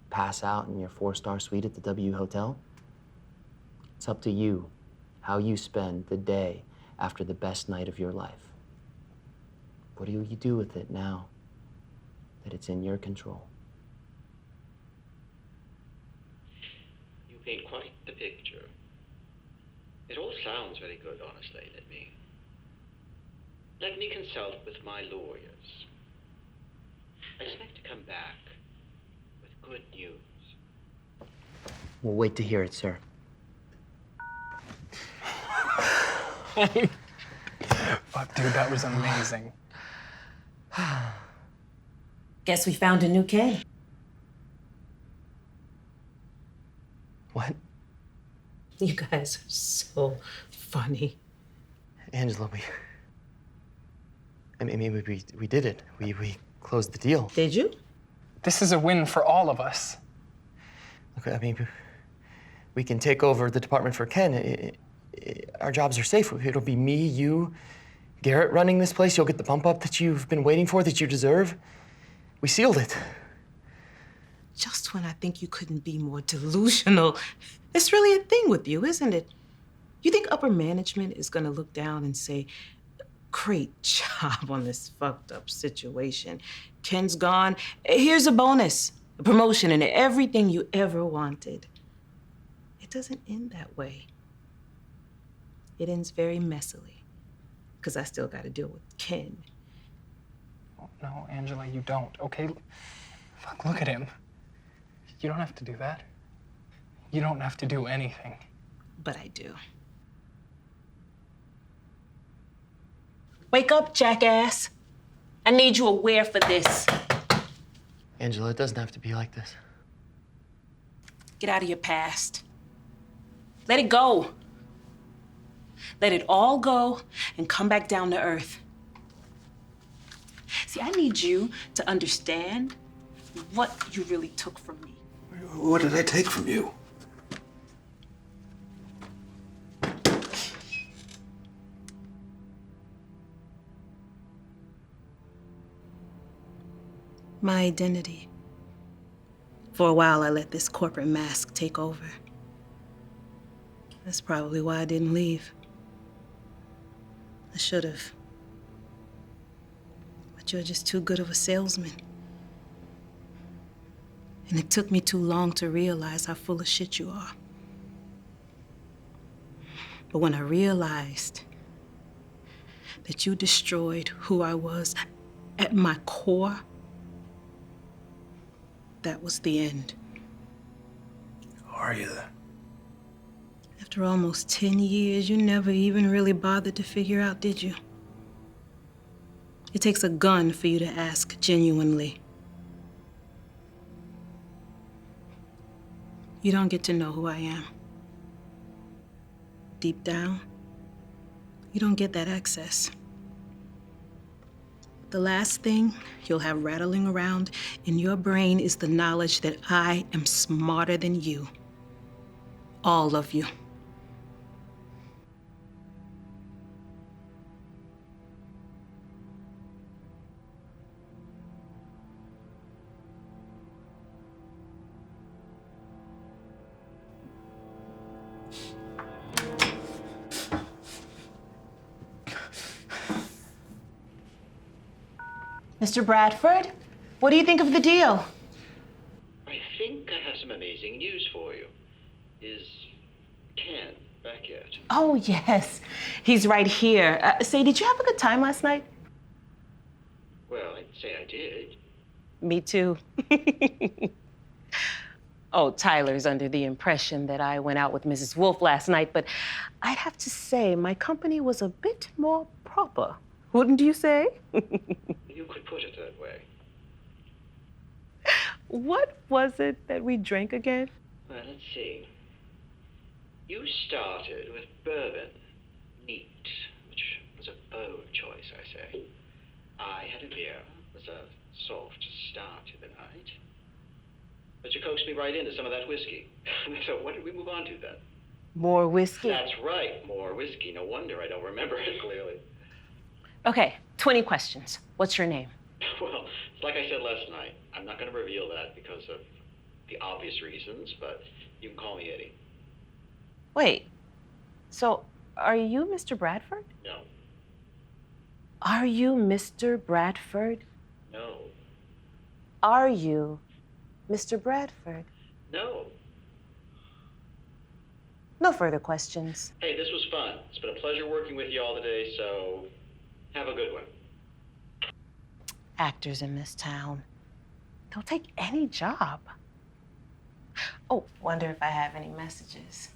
Pass out in your 4-star suite at the W Hotel? It's up to you how you spend the day after the best night of your life. What do you do with it now that it's in your control? You paint quite the picture. It all sounds very good, honestly. Let me consult with my lawyers. I expect to come back with good news. We'll wait to hear it, sir. Fuck, dude, that was amazing. Guess we found a new kid. What? You guys are so funny. Angela, we did it. We closed the deal. Did you? This is a win for all of us. Look, I mean, we can take over the department for Ken. Our jobs are safe. It'll be me, you, Garrett running this place. You'll get the bump up that you've been waiting for, that you deserve. We sealed it. Just when I think you couldn't be more delusional. It's really a thing with you, isn't it? You think upper management is gonna look down and say, great job on this fucked up situation. Ken's gone. Here's a bonus, a promotion, and everything you ever wanted. It doesn't end that way. It ends very messily, because I still gotta deal with Ken. Oh, no, Angela, you don't, okay? Fuck, look at him. You don't have to do that. You don't have to do anything. But I do. Wake up, jackass. I need you aware for this. Angela, it doesn't have to be like this. Get out of your past. Let it go. Let it all go and come back down to earth. See, I need you to understand what you really took from me. What did I take from you? My identity. For a while, I let this corporate mask take over. That's probably why I didn't leave. I should have. But you're just too good of a salesman. And it took me too long to realize how full of shit you are. But when I realized that you destroyed who I was at my core, that was the end. Who are you then? After almost 10 years, you never even really bothered to figure out, did you? It takes a gun for you to ask genuinely. You don't get to know who I am. Deep down, you don't get that access. The last thing you'll have rattling around in your brain is the knowledge that I am smarter than you. All of you. Mr. Bradford, what do you think of the deal? I think I have some amazing news for you. Is Ken back yet? Oh, yes. He's right here. Say, did you have a good time last night? Well, I'd say I did. Me too. Oh, Tyler's under the impression that I went out with Mrs. Wolf last night, but I'd have to say my company was a bit more proper. Wouldn't you say? You could put it that way. What was it that we drank again? Well, let's see. You started with bourbon. Neat. Which was a bold choice, I say. I had a beer. It was a soft start to the night. But you coaxed me right into some of that whiskey. So what did we move on to then? More whiskey. That's right, more whiskey. No wonder I don't remember it clearly. Okay, 20 questions. What's your name? Well, it's like I said last night. I'm not going to reveal that because of the obvious reasons, but you can call me Eddie. Wait, so are you Mr. Bradford? No. Are you Mr. Bradford? No. Are you Mr. Bradford? No. No further questions. Hey, this was fun. It's been a pleasure working with you all today, so have a good one. Actors in this town, they'll take any job. Oh, wonder if I have any messages.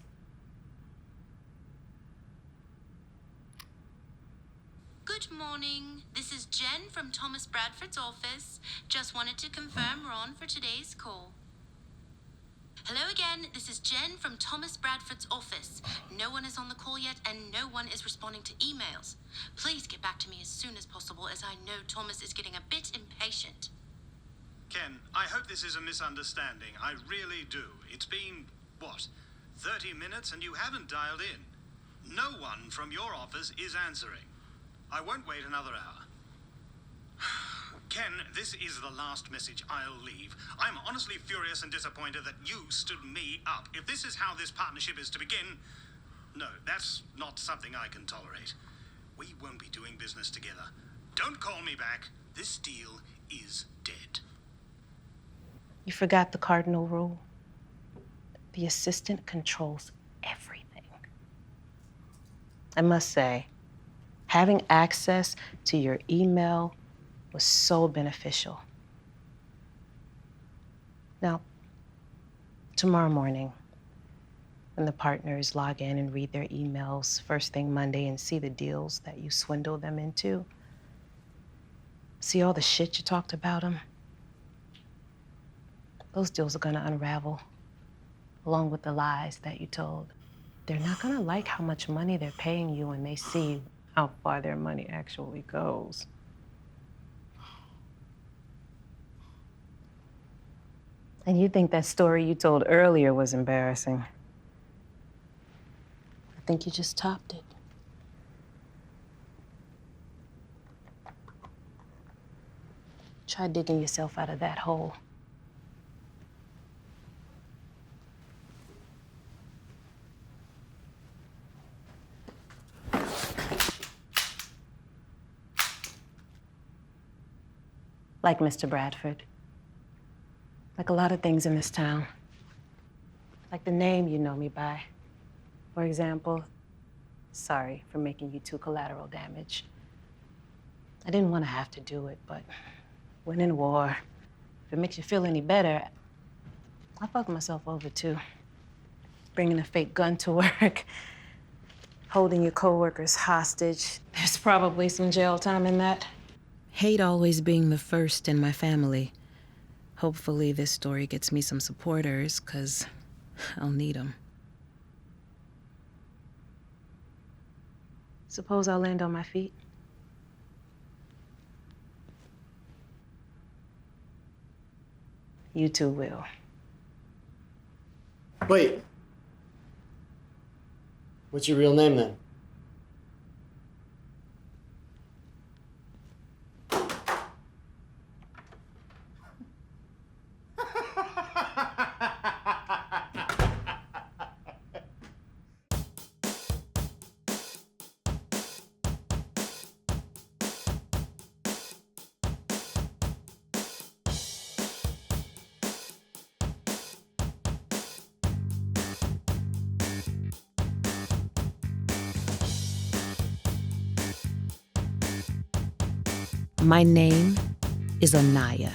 Good morning. This is Jen from Thomas Bradford's office. Just wanted to confirm we're on for today's call. Hello again. This is Jen from Thomas Bradford's office. No one is on the call yet, and no one is responding to emails. Please get back to me as soon as possible, as I know Thomas is getting a bit impatient. Ken, I hope this is a misunderstanding. I really do. It's been, 30 minutes and you haven't dialed in. No one from your office is answering. I won't wait another hour. Ken, this is the last message I'll leave. I'm honestly furious and disappointed that you stood me up. If this is how this partnership is to begin, no, that's not something I can tolerate. We won't be doing business together. Don't call me back. This deal is dead. You forgot the cardinal rule. The assistant controls everything. I must say, having access to your email was so beneficial. Now, tomorrow morning, when the partners log in and read their emails first thing Monday and see the deals that you swindled them into, see all the shit you talked about them, those deals are gonna unravel, along with the lies that you told. They're not gonna like how much money they're paying you when they see how far their money actually goes. And you think that story you told earlier was embarrassing. I think you just topped it. Try digging yourself out of that hole. Like Mr. Bradford. Like a lot of things in this town. Like the name you know me by. For example, sorry for making you 2 collateral damage. I didn't want to have to do it, but winning war, if it makes you feel any better, I fucked myself over too. Bringing a fake gun to work, holding your coworkers hostage. There's probably some jail time in that. Hate always being the first in my family. Hopefully this story gets me some supporters, 'cause I'll need them. Suppose I'll land on my feet? You too will. Wait. What's your real name then? My name is Anaya.